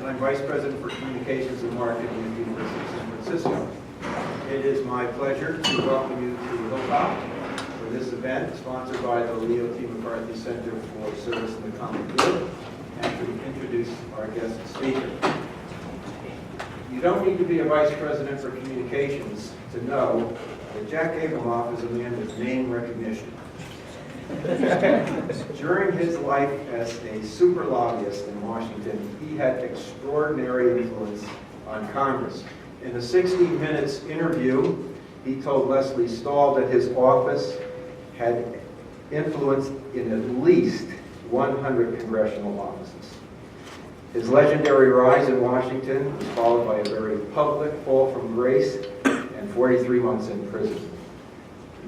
and I'm Vice President for Communications and Marketing at the University of San Francisco. It is my pleasure to welcome you to Hilltop for this event sponsored by the Leo T. McCarthy Center for Service in the Common Good, and to introduce our guest speaker. You don't need to be a Vice President for Communications to know that Jack Abramoff is a man with name recognition. During his life as a super lobbyist in Washington, he had extraordinary influence on Congress. In a 60 Minutes interview, he told Leslie Stahl that his office had influence in at least 100 congressional offices. His legendary rise in Washington was followed by a very public fall from grace and 43 months in prison.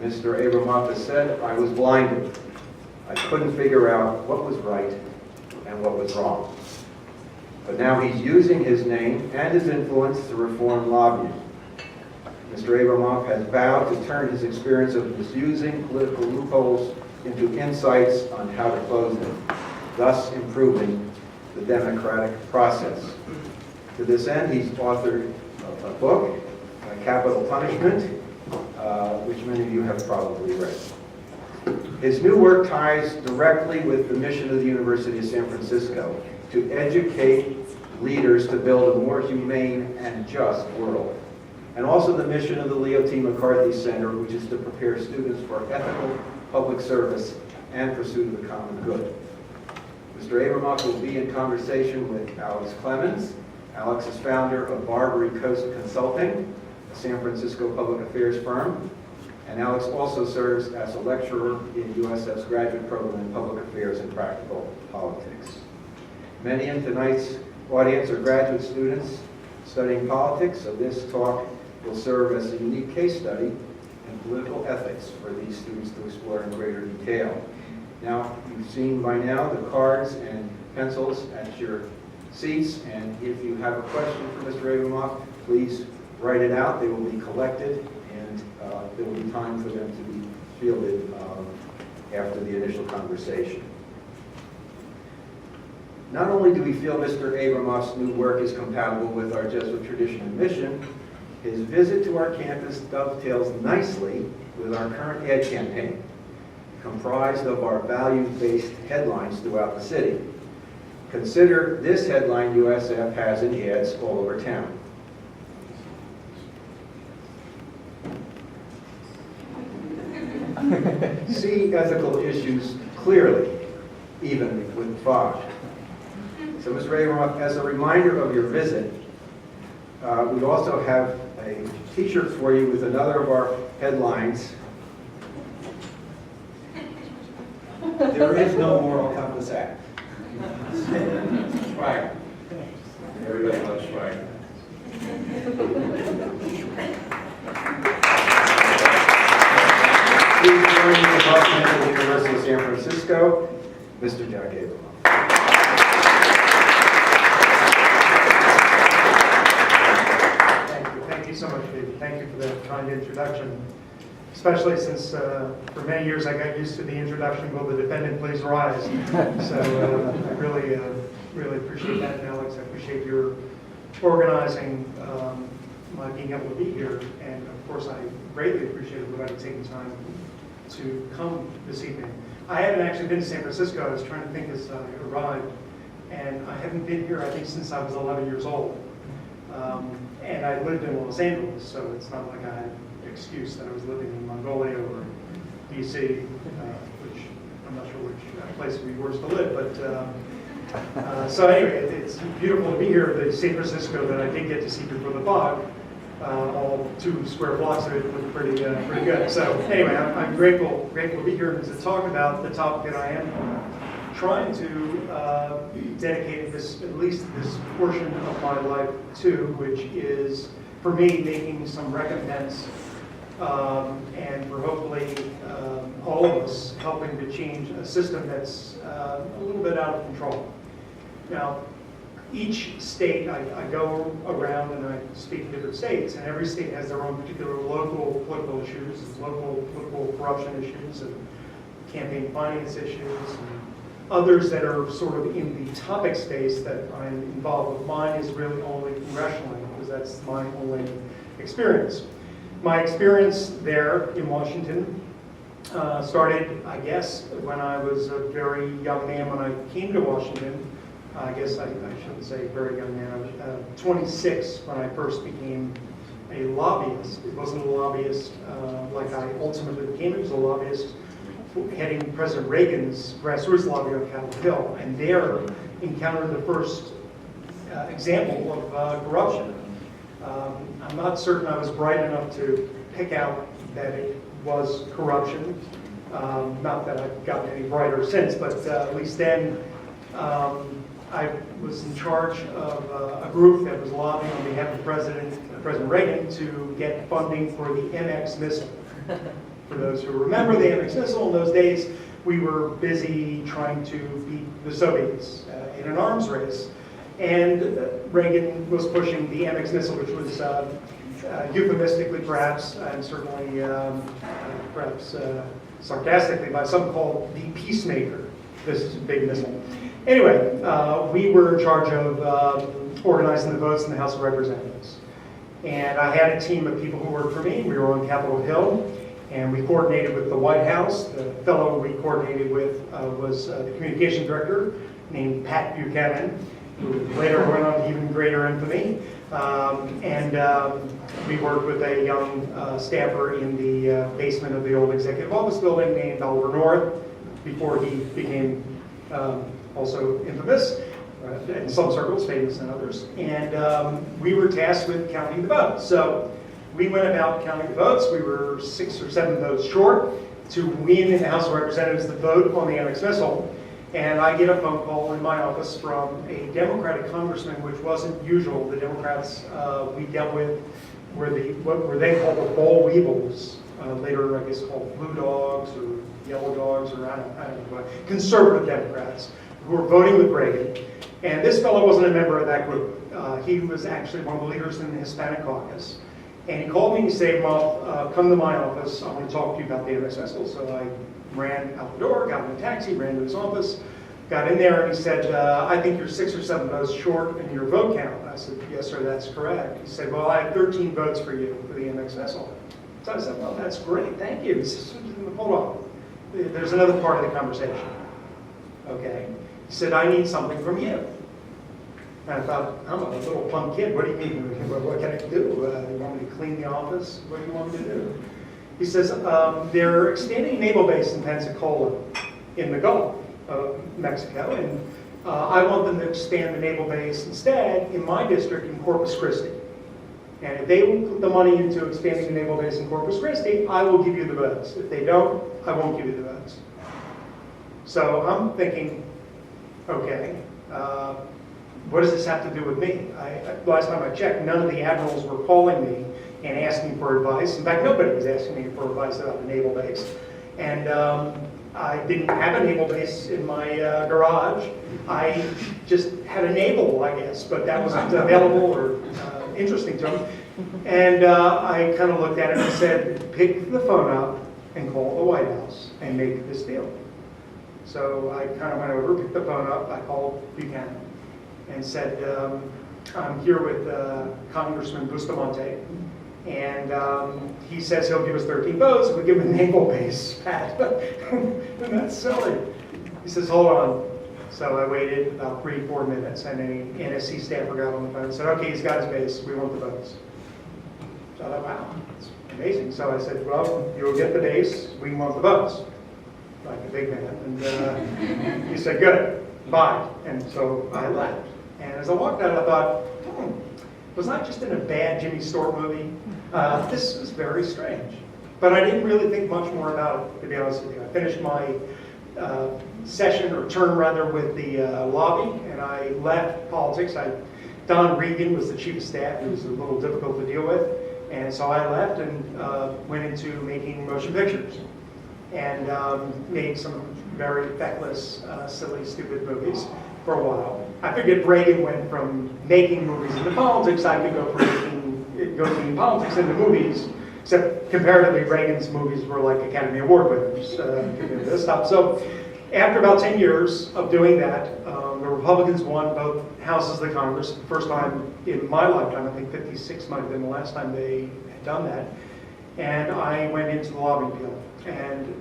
Mr. Abramoff has said, "I was blinded. I couldn't figure out what was right and what was wrong." But now he's using his name and his influence to reform lobbying. Mr. Abramoff has vowed to turn his experience of misusing political loopholes into insights on how to close them, thus improving the democratic process. To this end, he's authored a book, Capital Punishment, which many of you have probably read. His new work ties directly with the mission of the University of San Francisco to educate leaders to build a more humane and just world, and also the mission of the Leo T. McCarthy Center, which is to prepare students for ethical public service and pursuit of the common good. Mr. Abramoff will be in conversation with Alex Clemens. Alex is founder of Barbary Coast Consulting, a San Francisco public affairs firm, and Alex also serves as a lecturer in USF's graduate program in public affairs and practical politics. Many in tonight's audience are graduate students studying politics, so this talk will serve as a unique case study in political ethics for these students to explore in greater detail. Now, you've seen by now the cards and pencils at your seats, and if you have a question for Mr. Abramoff, please write it out. They will be collected, and there will be time for them to be fielded after the initial conversation. Not only do we feel Mr. Abramoff's new work is compatible with our Jesuit tradition and mission, his visit to our campus dovetails nicely with our current ad campaign, comprised of our value-based headlines throughout the city. Consider this headline USF has in ads all over town. See ethical issues clearly, even with fog. So, Mr. Abramoff, as a reminder of your visit, we also have a t-shirt for you with another of our headlines. There is no moral compass act. Swagger. Everybody loves swagger. Please join me in welcoming to the University of San Francisco, Mr. Jack Abramoff. Thank you so much, David. Thank you for that kind introduction. Especially since for many years I got used to the introduction, will the defendant please rise? So I really appreciate that, and Alex, I appreciate your organizing my being able to be here, and of course I greatly appreciate everybody taking time to come this evening. I haven't actually been to San Francisco. I was trying to think as I arrived, and I haven't been here I think since I was 11 years old. And I lived in Los Angeles, so it's not like I had an excuse that I was living in Mongolia or DC, which I'm not sure which place would be worse to live. But so anyway, it's beautiful to be here. The San Francisco that I did get to see before the fog, all 2 square blocks of it looked pretty good. So anyway, I'm grateful to be here and to talk about the topic that I am trying to dedicate at least this portion of my life to, which is, for me, making some recompense and for hopefully all of us helping to change a system that's a little bit out of control. Now, each state, I go around and I speak in different states, and every state has their own particular local political issues, local political corruption issues, and campaign finance issues, and others that are sort of in the topic space that I'm involved with. Mine is really only congressionally, because that's my only experience. My experience there in Washington started, I guess, when I was a very young man when I came to Washington. I guess I shouldn't say very young man. I was 26 when I first became a lobbyist. It wasn't a lobbyist like I ultimately became. It was a lobbyist heading President Reagan's grassroots lobby on Capitol Hill, and there encountered the first example of corruption. I'm not certain I was bright enough to pick out that it was corruption. Not that I've gotten any brighter since, but at least then I was in charge of a group that was lobbying on behalf of President Reagan to get funding for the MX missile. For those who remember the MX missile, in those days, we were busy trying to beat the Soviets in an arms race. And Reagan was pushing the MX missile, which was euphemistically perhaps, and certainly perhaps sarcastically by some called the peacemaker. This is a big missile. Anyway, we were in charge of organizing the votes in the House of Representatives. And I had a team of people who worked for me. We were on Capitol Hill, and we coordinated with the White House. The fellow we coordinated with was the communication director named Pat Buchanan, who later went on to even greater infamy. We worked with a young staffer in the basement of the old executive office building named Oliver North, before he became also infamous, in some circles, famous in others. And we were tasked with counting the votes. So we went about counting the votes. We were 6 or 7 votes short to win in the House of Representatives the vote on the MX missile. And I get a phone call in my office from a Democratic congressman, which wasn't usual. The Democrats we dealt with were what were they called the boll weevils, later I guess called blue dogs or yellow dogs, or I don't know, conservative Democrats who were voting with Reagan. And this fellow wasn't a member of that group. He was actually one of the leaders in the Hispanic caucus. And he called me and he said, "Well, come to my office. I want to talk to you about the MX missile." So I ran out the door, got in a taxi, ran to his office, got in there, and he said, "I think you're 6 or 7 votes short in your vote count." I said, "Yes, sir, that's correct." He said, "Well, I have 13 votes for you for the MX missile." So I said, "Well, that's great, thank you." He said, "Hold on, there's another part of the conversation." Okay. He said, "I need something from you." And I thought, I'm a little punk kid. What do you mean? What can I do? You want me to clean the office? What do you want me to do? He says, they're expanding a naval base in Pensacola in the Gulf of Mexico, and I want them to expand the naval base instead in my district in Corpus Christi. And if they will put the money into expanding the naval base in Corpus Christi, I will give you the votes. If they don't, I won't give you the votes. So I'm thinking, okay, what does this have to do with me? Last time I checked, none of the admirals were calling me and asking for advice. In fact, nobody was asking me for advice about the naval base. And I didn't have a naval base in my garage. I just had a naval, I guess, but that wasn't available or interesting to them. And I kind of looked at it and said, pick the phone up and call the White House and make this deal. So I kind of went over, picked the phone up, I called Buchanan and said, I'm here with Congressman Bustamante, and he says he'll give us 13 votes if we give him a naval base, Pat. And that's silly. He says, hold on. So I waited about 3-4 minutes, and an NSC staffer got on the phone and said, okay, he's got his base, we want the votes. So I thought, wow, that's amazing. So I said, well, you'll get the base, we want the votes, like a big man. And he said, good, bye. And so I left. And as I walked out, I thought, was I just in a bad Jimmy Stewart movie? This was very strange. But I didn't really think much more about it, to be honest with you. I finished my session, or term rather, with the lobby, and I left politics. Don Regan was the chief of staff. He was a little difficult to deal with. And so I left and went into making motion pictures, and made some very feckless, silly, stupid movies for a while. I figured Reagan went from making movies into politics. I could go from politics into movies, except comparatively Reagan's movies were like Academy Award winners, this stuff. So After about 10 years of doing that, the Republicans won both houses of the Congress. The first time in my lifetime, I think 56 might have been the last time they had done that. And I went into the lobbying field. And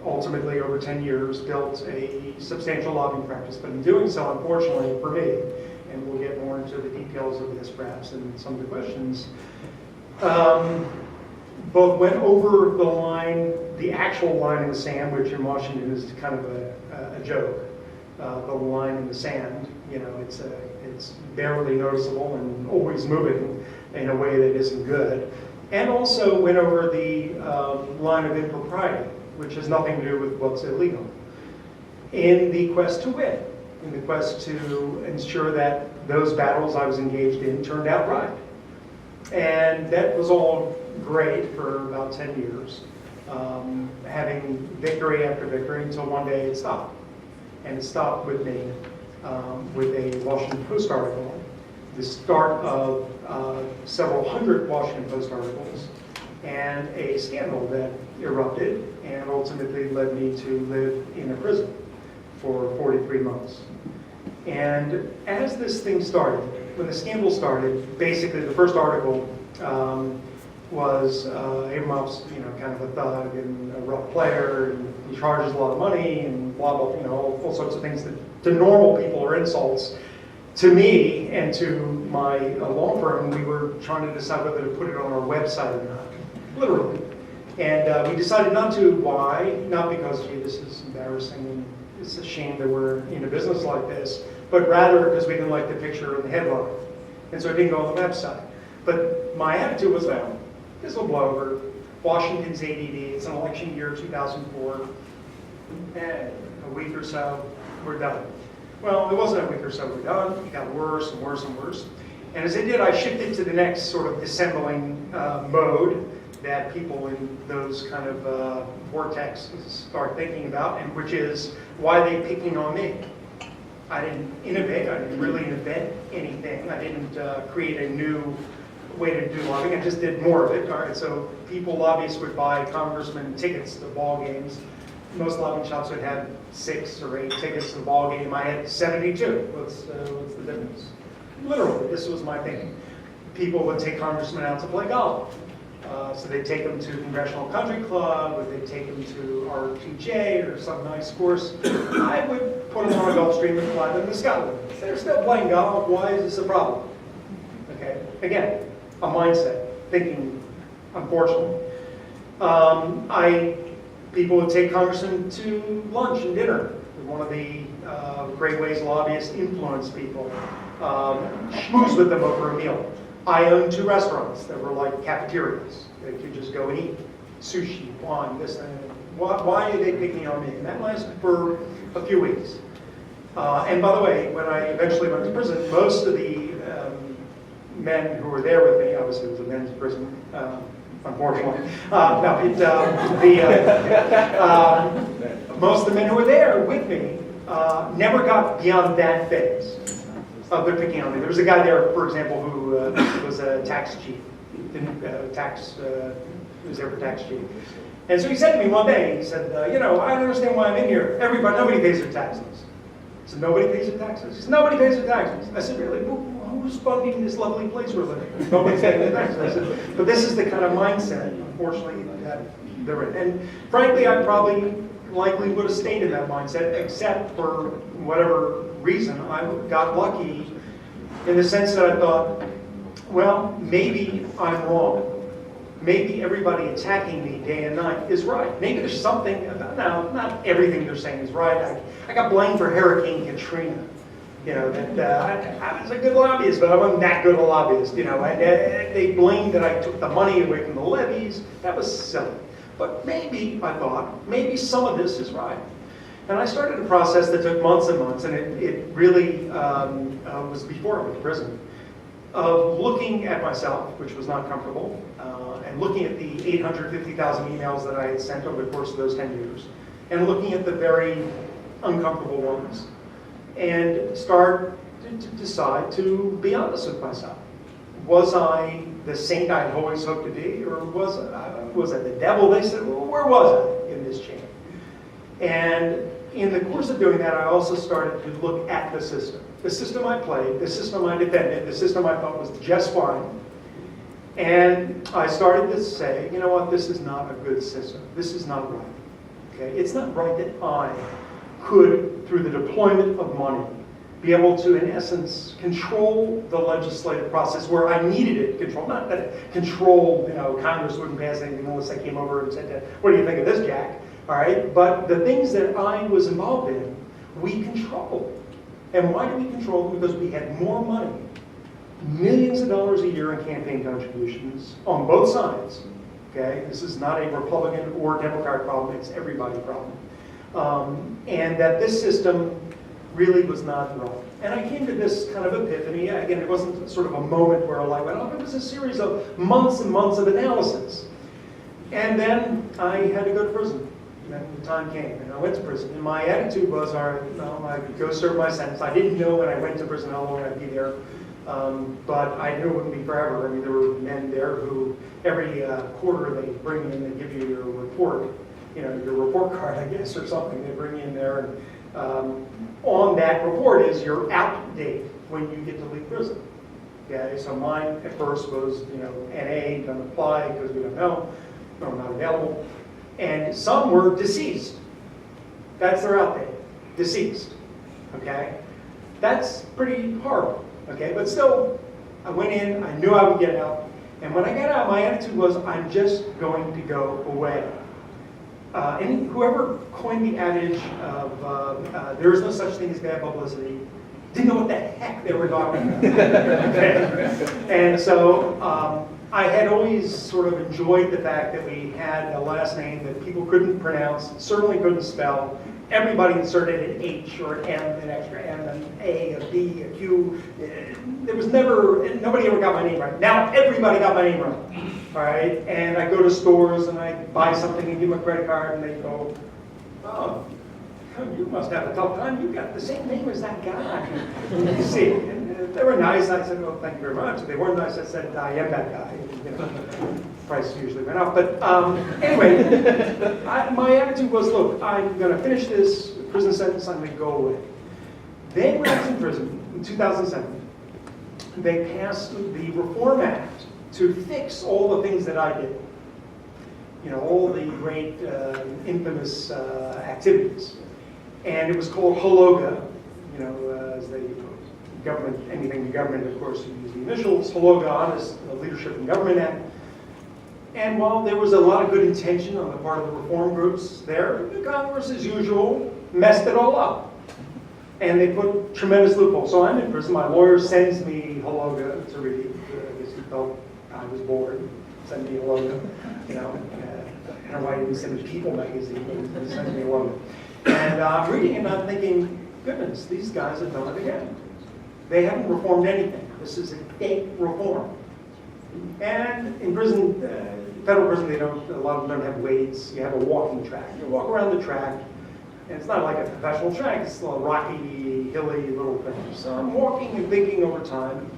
ultimately over 10 years built a substantial lobbying practice. But in doing so, unfortunately for me, and we'll get more into the details of this perhaps in some of the questions, both went over the line, the actual line in the sand, which in Washington is kind of a joke. The line in the sand, it's barely noticeable and always moving in a way that isn't good. And also went over the line of impropriety, which has nothing to do with what's illegal. In the quest to win, in the quest to ensure that those battles I was engaged in turned out right. And that was all great for about 10 years, having victory after victory until one day it stopped. And it stopped with me with a Washington Post article, the start of several hundred Washington Post articles, and a scandal that erupted and ultimately led me to live in a prison for 43 months. And as this thing started, when the scandal started, basically the first article was Abramoff's, kind of a thug and a rough player, and he charges a lot of money and blah, blah, all sorts of things that to normal people are insults. To me and to my law firm, we were trying to decide whether to put it on our website or not, literally. And we decided not to. Why? Not because, gee, this is embarrassing and it's a shame that we're in a business like this, but rather because we didn't like the picture in the headline. And so it didn't go on the website. But my attitude was, well, this will blow over. Washington's ADD, it's an election year, 2004. A week or so, we're done. Well, it wasn't a week or so, we're done. It got worse and worse and worse. And as it did, I shifted to the next sort of dissembling mode that people in those kind of vortexes start thinking about, and which is, why are they picking on me? I didn't innovate. I didn't really invent anything. I didn't create a new way to do lobbying. I just did more of it. All right, so lobbyists would buy congressmen tickets to ball games. Most lobbying shops would have 6 or 8 tickets to the ball game. I had 72. What's the difference? Literally, this was my thinking. People would take congressmen out to play golf. So they'd take them to Congressional Country Club, or they'd take them to RTJ or some nice course. I would put them on a Gulf Stream and fly them to Scotland. They're still playing golf. Why is this a problem? Okay, again, a mindset, thinking, unfortunately. People would take congressmen to lunch and dinner. One of the great ways lobbyists influence people. Schmooze with them over a meal. I owned 2 restaurants that were like cafeterias. They could just go and eat sushi, wine, this and that. Why are they picking on me? And that lasted for a few weeks. And by the way, when I eventually went to prison, most of the men who were there with me, obviously it was a men's prison, unfortunately. Most of the men who were there with me never got beyond that phase of their picking on me. There was a guy there, for example, who was a tax chief. He was there for tax chief. And so he said to me one day, he said, I don't understand why I'm in here. Nobody pays their taxes. I said, nobody pays their taxes? He said, nobody pays their taxes. I said, really? Who's funding this lovely place we're living? Nobody's paying their taxes. I said, but this is the kind of mindset, unfortunately, that they're in. And frankly, I likely would have stayed in that mindset, except for whatever reason. I got lucky in the sense that I thought, well, maybe I'm wrong. Maybe everybody attacking me day and night is right. Maybe there's something about, now, not everything they're saying is right. I got blamed for Hurricane Katrina. I was a good lobbyist, but I wasn't that good a lobbyist. They blamed that I took the money away from the levies. That was silly. But maybe, I thought, maybe some of this is right. And I started a process that took months and months, and it really was before I went to prison, of looking at myself, which was not comfortable, and looking at the 850,000 emails that I had sent over the course of those 10 years, and looking at the very uncomfortable ones, and start to decide to be honest with myself. Was I the saint I'd always hoped to be, or was I the devil? They said, well, where was I in this chain? And in the course of doing that, I also started to look at the system. The system I played, the system I defended, the system I thought was just fine. And I started to say, you know what, this is not a good system. This is not right. Okay? It's not right that I could, through the deployment of money, be able to, in essence, control the legislative process where I needed it controlled. Not that it controlled, Congress wouldn't pass anything unless I came over and said, what do you think of this, Jack? All right, but the things that I was involved in, we controlled. And why do we control them? Because we had more money, millions of dollars a year in campaign contributions on both sides. Okay, this is not a Republican or Democrat problem, it's everybody's problem. And that this system really was not right. And I came to this kind of epiphany. Again, it wasn't sort of a moment where a light went off. It was a series of months and months of analysis. And then I had to go to prison. And the time came, and I went to prison. And my attitude was, all right, well, I could go serve my sentence. I didn't know when I went to prison how long I'd be there, but I knew it wouldn't be forever. I mean, there were men there who every quarter they bring in, they give you your report, your report card, I guess, or something. They bring you in there, and on that report is your out date when you get to leave prison. Okay, so mine at first was, NA, don't apply because we don't know, or not available. And some were deceased. That's their out date, deceased. Okay, that's pretty horrible. Okay, but still, I went in. I knew I would get out. And when I got out, my attitude was, I'm just going to go away. And whoever coined the adage of there is no such thing as bad publicity didn't know what the heck they were talking about. Okay. And so I had always sort of enjoyed the fact that we had a last name that people couldn't pronounce, certainly couldn't spell. Everybody inserted an H or an M, an extra M, an A, a B, a Q. There was nobody ever got my name right. Now everybody got my name right. All right, and I go to stores and I buy something and give them a credit card and they go, oh, you must have a tough time. You got the same name as that guy. You see, and they were nice. I said, well, thank you very much. If they weren't nice, I said, I am that guy. Price usually went up. But anyway, my attitude was, look, I'm going to finish this prison sentence. I'm going to go away. Then when I was in prison in 2007, they passed the Reform Act to fix all the things that I did. All the great infamous activities. And it was called HOLOGA, as the government, anything the government, of course, use the initials, HOLOGA, Honest Leadership in Government Act. And while there was a lot of good intention on the part of the reform groups there, the Congress, as usual, messed it all up. And they put tremendous loopholes. So I'm in prison. My lawyer sends me HOLOGA to read. I guess he felt I was bored. Send me HOLOGA. I don't know why he didn't send me People magazine, but he sends me HOLOGA. And I'm reading it and I'm thinking, goodness, these guys have done it again. They haven't reformed anything. This is a fake reform. And in prison, federal prison, a lot of them don't have weights. You have a walking track. You walk around the track, and it's not like a professional track. It's a rocky, hilly little thing. So I'm walking and thinking over time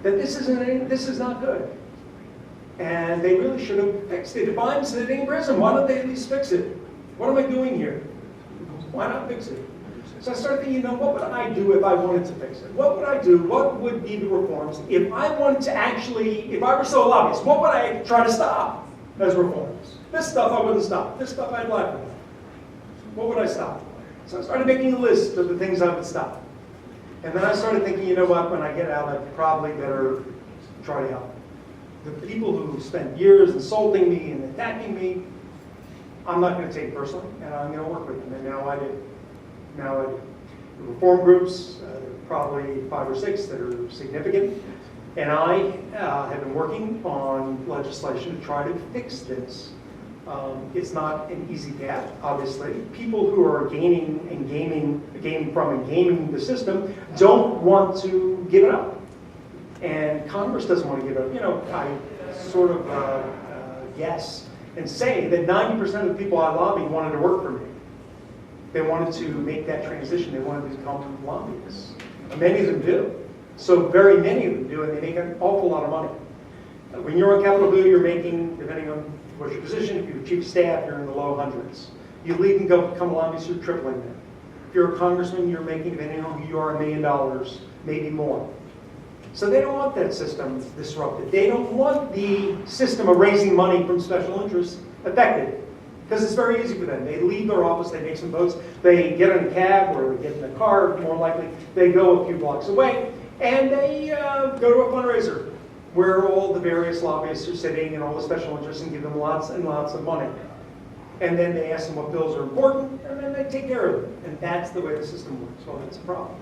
that this is not good. And they really should have fixed it. If I'm sitting in prison, why don't they at least fix it? What am I doing here? Why not fix it? So I started thinking, what would I do if I wanted to fix it? What would I do? What would be the reforms? If I wanted to if I were so a lobbyist, what would I try to stop as reforms? This stuff I wouldn't stop. This stuff I'd laugh at. What would I stop? So I started making a list of the things I would stop. And then I started thinking, when I get out, I probably better try to help. The people who spent years insulting me and attacking me, I'm not going to take it personally, and I'm going to work with them. And now I do. The reform groups, there are probably 5 or 6 that are significant. And I have been working on legislation to try to fix this. It's not an easy path, obviously. People who are gaining from and gaming the system don't want to give it up. And Congress doesn't want to give it up. I sort of guess and say that 90% of the people I lobby wanted to work for me. They wanted to make that transition. They wanted to become lobbyists. And many of them do. So very many of them do, and they make an awful lot of money. When you're on Capitol Hill, you're making, depending on what's your position, if you're chief of staff, you're in the low hundreds. You leave and go become a lobbyist, you're tripling that. If you're a congressman, you're making, depending on who you are, $1 million, maybe more. So they don't want that system disrupted. They don't want the system of raising money from special interests affected. Because it's very easy for them. They leave their office, they make some votes, they get in a cab or they get in a car, more likely. They go a few blocks away, and they go to a fundraiser where all the various lobbyists are sitting and all the special interests and give them lots and lots of money. And then they ask them what bills are important, and then they take care of them. And that's the way the system works. Well, that's a problem.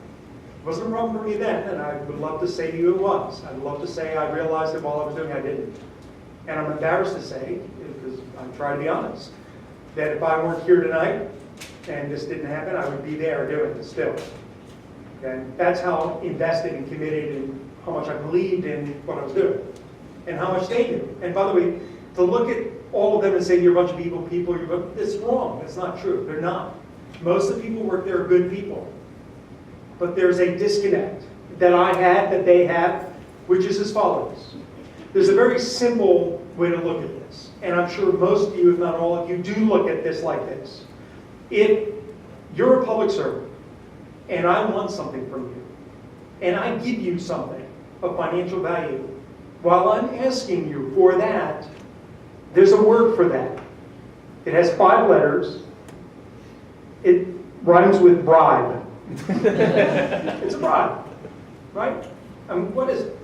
It wasn't a problem for me then, and I would love to say to you it was. I'd love to say I realized it while I was doing it, I didn't. And I'm embarrassed to say, because I'm trying to be honest, that if I weren't here tonight and this didn't happen, I would be there doing it still. Okay? That's how invested and committed and how much I believed in what I was doing and how much they do. And by the way, to look at all of them and say you're a bunch of evil people, it's wrong. It's not true. They're not. Most of the people work there are good people. But there's a disconnect that I had, that they have, which is as follows. There's a very simple way to look at this. And I'm sure most of you, if not all of you, do look at this like this. If you're a public servant, and I want something from you, and I give you something of financial value, while I'm asking you for that, there's a word for that. It has 5 letters. It rhymes with bribe. It's a bribe, right? I mean, what is it?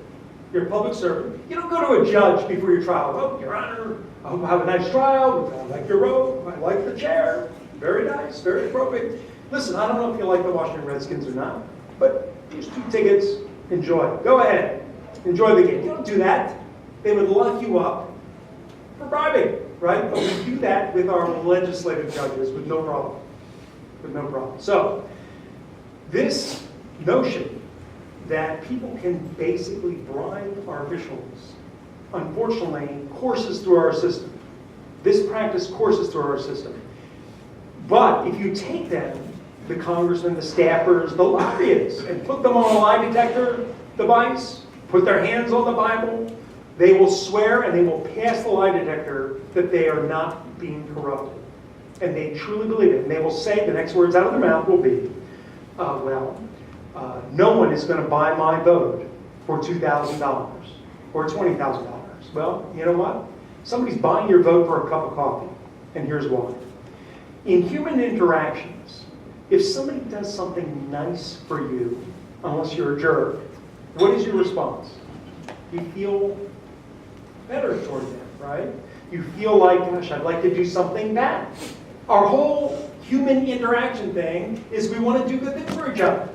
You're a public servant. You don't go to a judge before your trial. Oh, Your Honor, I hope I have a nice trial. I like your robe. I like the chair. Very nice, very appropriate. Listen, I don't know if you like the Washington Redskins or not, but here's 2 tickets. Enjoy. Go ahead. Enjoy the game. You don't do that. They would lock you up for bribing, right? But we do that with our legislative judges with no problem. With no problem. So, this notion that people can basically bribe our officials, unfortunately, courses through our system. This practice courses through our system. But if you take them, the congressmen, the staffers, the lobbyists, and put them on a lie detector device, put their hands on the Bible, they will swear and they will pass the lie detector that they are not being corrupted. And they truly believe it. And they will say, the next words out of their mouth will be, no one is going to buy my vote for $2,000 or $20,000. Well, you know what? Somebody's buying your vote for a cup of coffee, and here's why. In human interactions, if somebody does something nice for you, unless you're a jerk, what is your response? You feel better toward them, right? You feel like, gosh, I'd like to do something back. Our whole human interaction thing is we want to do good things for each other.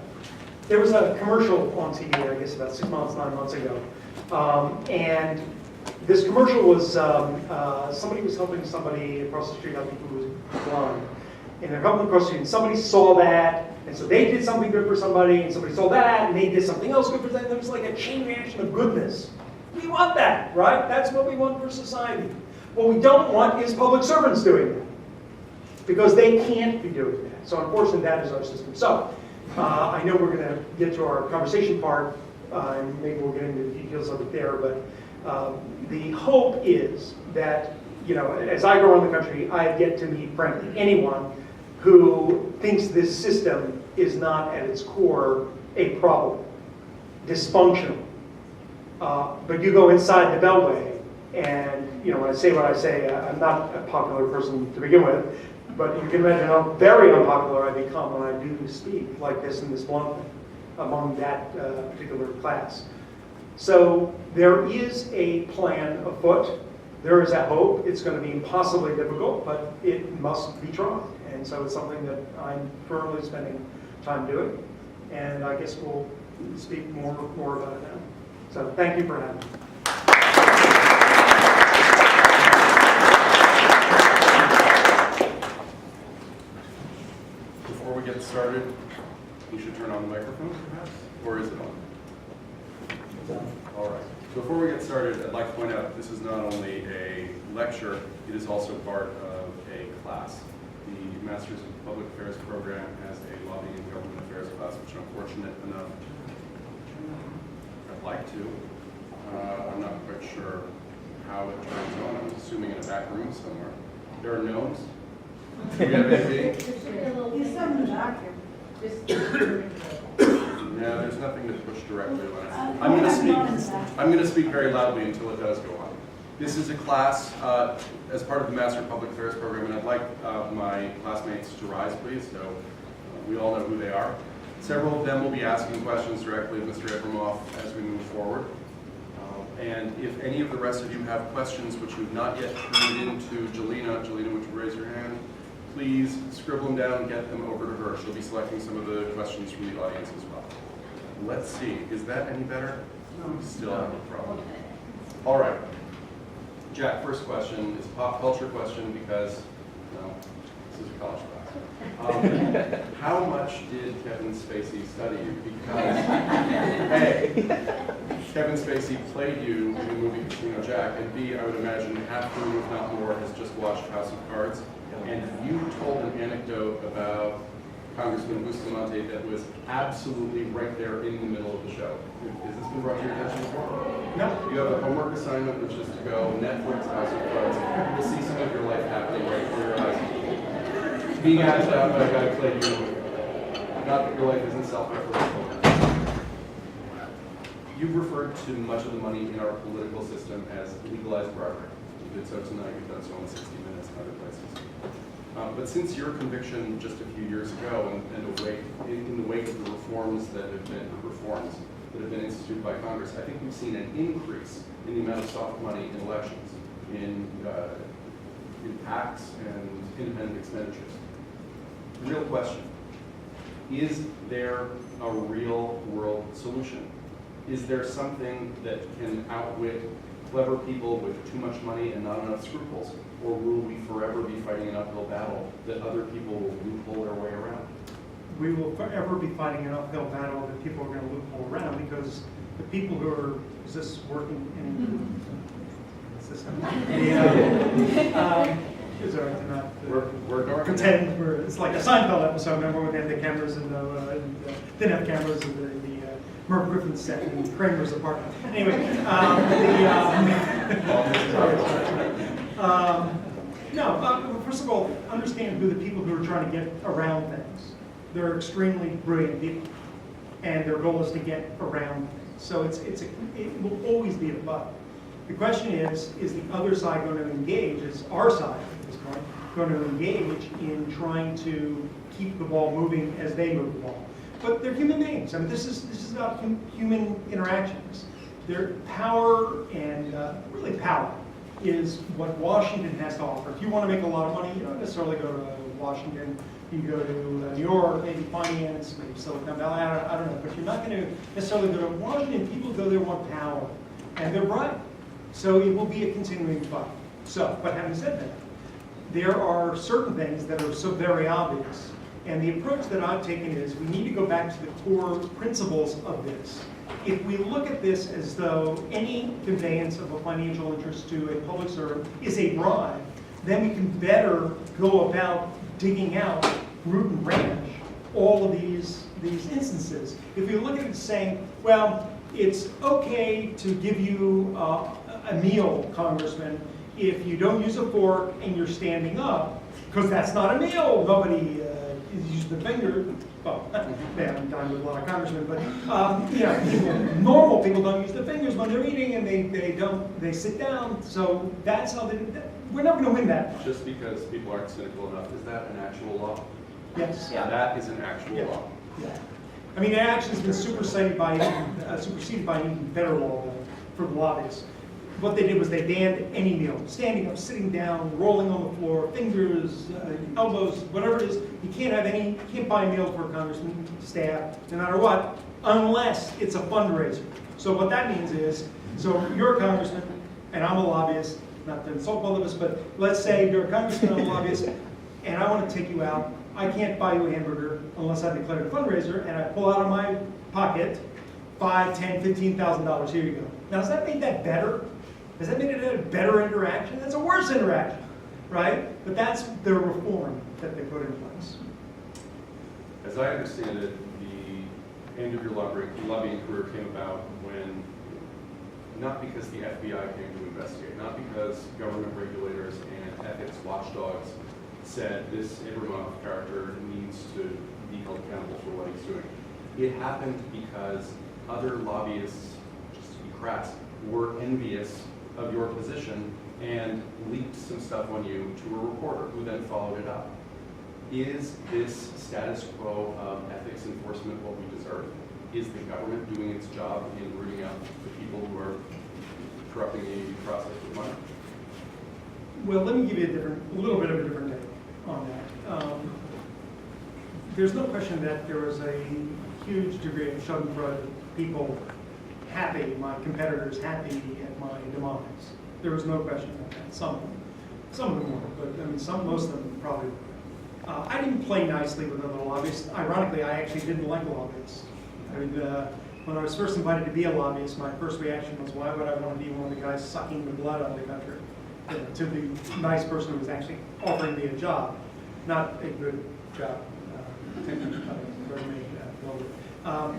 There was a commercial on TV, I guess about 6 months, 9 months ago. And this commercial was, somebody was helping somebody across the street, I think who was blind. And they're helping across the street, and somebody saw that, and so they did something good for somebody, and somebody saw that, and they did something else good for them. There was like a chain reaction of goodness. We want that, right? That's what we want for society. What we don't want is public servants doing that, because they can't be doing that. So unfortunately, that is our system. So I know we're going to get to our conversation part, and maybe we'll get into the details of it there, but the hope is that, you know, as I go around the country, I have yet to meet, frankly, anyone who thinks this system is not at its core a problem, dysfunctional. But you go inside the Beltway, and, you know, when I say what I say, I'm not a popular person to begin with, but you can imagine how very unpopular I become when I do speak like this in this bluntly among that particular class. So there is a plan afoot. There is a hope. It's going to be impossibly difficult, but it must be tried. And so it's something that I'm firmly spending time doing. And I guess we'll speak more about it now. So thank you for having me. Before we get started, you should turn on the microphone, perhaps? Or is it on? All right. Before we get started, I'd like to point out this is not only a lecture, it is also part of a class. The Masters of Public Affairs program has a lobbying and government affairs class, which I'm fortunate enough, I'd like to. I'm not quite sure how it turns on. I'm assuming in a back room somewhere. There are gnomes. You have anything? He's some doctor. No, there's nothing to push directly on it. I'm going to speak very loudly until it does go on. This is a class as part of the Master of Public Affairs program, and I'd like my classmates to rise, please, so we all know who they are. Several of them will be asking questions directly of Mr. Abramoff as we move forward. And if any of the rest of you have questions which you've not yet turned into Jelena, would you raise your hand? Please scribble them down and get them over to her. She'll be selecting some of the questions from the audience as well. Let's see, is that any better? No. Still have a problem. All right. Jack, first question is a pop culture question because, no, this is a college class. How much did Kevin Spacey study you? Because, A, Kevin Spacey played you in the movie Casino Jack, and B, I would imagine half the room, if not more, has just watched House of Cards. And you told an anecdote about Congressman Bustamante that was absolutely right there in the middle of the show. Has this been brought to your attention before? No. You have a homework assignment, which is to go Netflix, House of Cards. You'll see some of your life happening right before your eyes. Being asked out by a guy who played you. Not that your life isn't self-referential. You've referred to much of the money in our political system as legalized bribery. You did so tonight, you've done so in 60 Minutes and other places. But since your conviction just a few years ago, and in the wake of the reforms that have been instituted by Congress, I think we've seen an increase in the amount of soft money in elections, in PACs and independent expenditures. Real question: is there a real world solution? Is there something that can outwit clever people with too much money and not enough scruples? Or will we forever be fighting an uphill battle that other people will loophole their way around? We will forever be fighting an uphill battle that people are going to loophole around, because the people who are, is this working in the system? Is there not We're pretend it's like a Seinfeld episode, remember when they had the cameras and didn't have cameras and the Merv Griffin set in Kramer's apartment. Anyway, first of all, understand who the people who are trying to get around things. They're extremely brilliant people, and their goal is to get around things. So it will always be a fight. The question is the other side going to engage, is our side at this point, going to engage in trying to keep the ball moving as they move the ball? But they're human beings. I mean, this is about human interactions. Their power and really power is what Washington has to offer. If you want to make a lot of money, you don't necessarily go to Washington. You can go to New York, maybe finance, maybe Silicon Valley, I don't know. But you're not going to necessarily go to Washington. People go there want power, and they're bright. So it will be a continuing fight. So, but having said that, there are certain things that are so very obvious. And the approach that I've taken is we need to go back to the core principles of this. If we look at this as though any conveyance of a financial interest to a public servant is a bribe, then we can better go about digging out root and branch all of these instances. If we look at it saying, well, it's okay to give you a meal, Congressman, if you don't use a fork and you're standing up, because that's not a meal. Nobody use the finger. Well, I'm done with a lot of congressmen, but normal people don't use their fingers when they're eating, and they sit down. So that's how we're not going to win that. Just because people aren't cynical enough, is that an actual law? Yes. Yeah. That is an actual law. Yeah. I mean, it actually has been superseded by an even better law for the lobbyists. What they did was they banned any meal, standing up, sitting down, rolling on the floor, fingers, elbows, whatever it is. You can't buy a meal for a congressman, staff, no matter what, unless it's a fundraiser. So what that means is, so you're a congressman, and I'm a lobbyist, not to insult both of us, but let's say you're a congressman, I'm a lobbyist, and I want to take you out. I can't buy you a hamburger unless I declare a fundraiser, and I pull out of my pocket $5,000, $10,000, $15,000. Here you go. Now, does that make that better? Does that make it a better interaction? That's a worse interaction, right? But that's the reform that they put in place. As I understand it, the end of your lobbying career came about when, not because the FBI came to investigate, not because government regulators and ethics watchdogs said this Abramoff character needs to be held accountable for what he's doing. It happened because other lobbyists, just to be crass, were envious of your position and leaked some stuff on you to a reporter who then followed it up. Is this status quo of ethics enforcement what we deserve? Is the government doing its job in rooting out the people who are corrupting the AV process with money? Well, let me give you a little bit of a different take on that. There's no question that there was a huge degree of schadenfreude, people happy, my competitors happy at my demise. There was no question about that. Some of them weren't, but I mean, most of them probably were. I didn't play nicely with other lobbyists. Ironically, I actually didn't like lobbyists. I mean, when I was first invited to be a lobbyist, my first reaction was, why would I want to be one of the guys sucking the blood out of the country? To the nice person who was actually offering me a job, not a good job.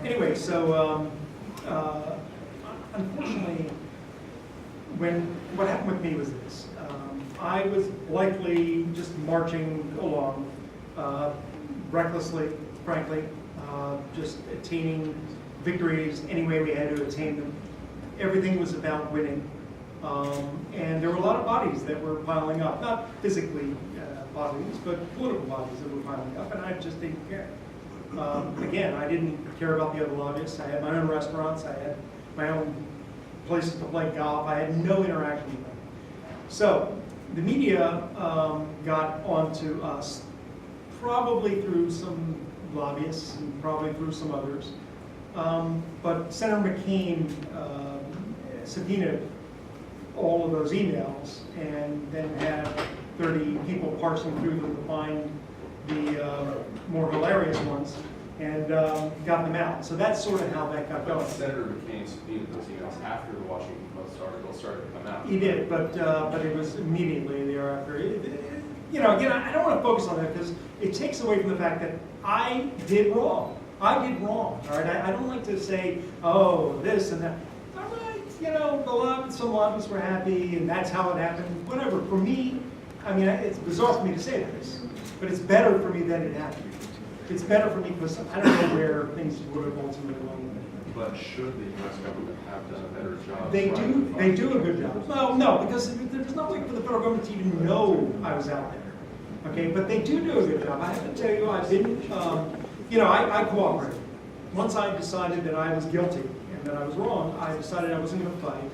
Anyway, so unfortunately, what happened with me was this. I was likely just marching along, recklessly, frankly, just attaining victories any way we had to attain them. Everything was about winning. And there were a lot of bodies that were piling up, not physically bodies, but political bodies that were piling up, and I just didn't care. Again, I didn't care about the other lobbyists. I had my own restaurants, I had my own places to play golf, I had no interaction with them. So the media got onto us probably through some lobbyists and probably through some others. But Senator McCain subpoenaed all of those emails and then had 30 people parsing through them to find the more hilarious ones and got them out. So that's sort of how that got going. Senator McCain subpoenaed those emails after the Washington Post article started to come out. He did, but it was immediately thereafter. You know, again, I don't want to focus on that because it takes away from the fact that I did wrong. I did wrong, all right? I don't like to say, oh, this and that. All right, you know, some lobbyists were happy and that's how it happened. Whatever. For me, I mean, it's bizarre for me to say this, but it's better for me that it happened. It's better for me because I don't know where things would have ultimately gone. But should the U.S. government have done a better job? They do a good job. Well, no, because there's no way for the federal government to even know I was out there. Okay, but they do a good job. I have to tell you, I didn't, you know, I cooperated. Once I decided that I was guilty and that I was wrong, I decided I wasn't going to fight.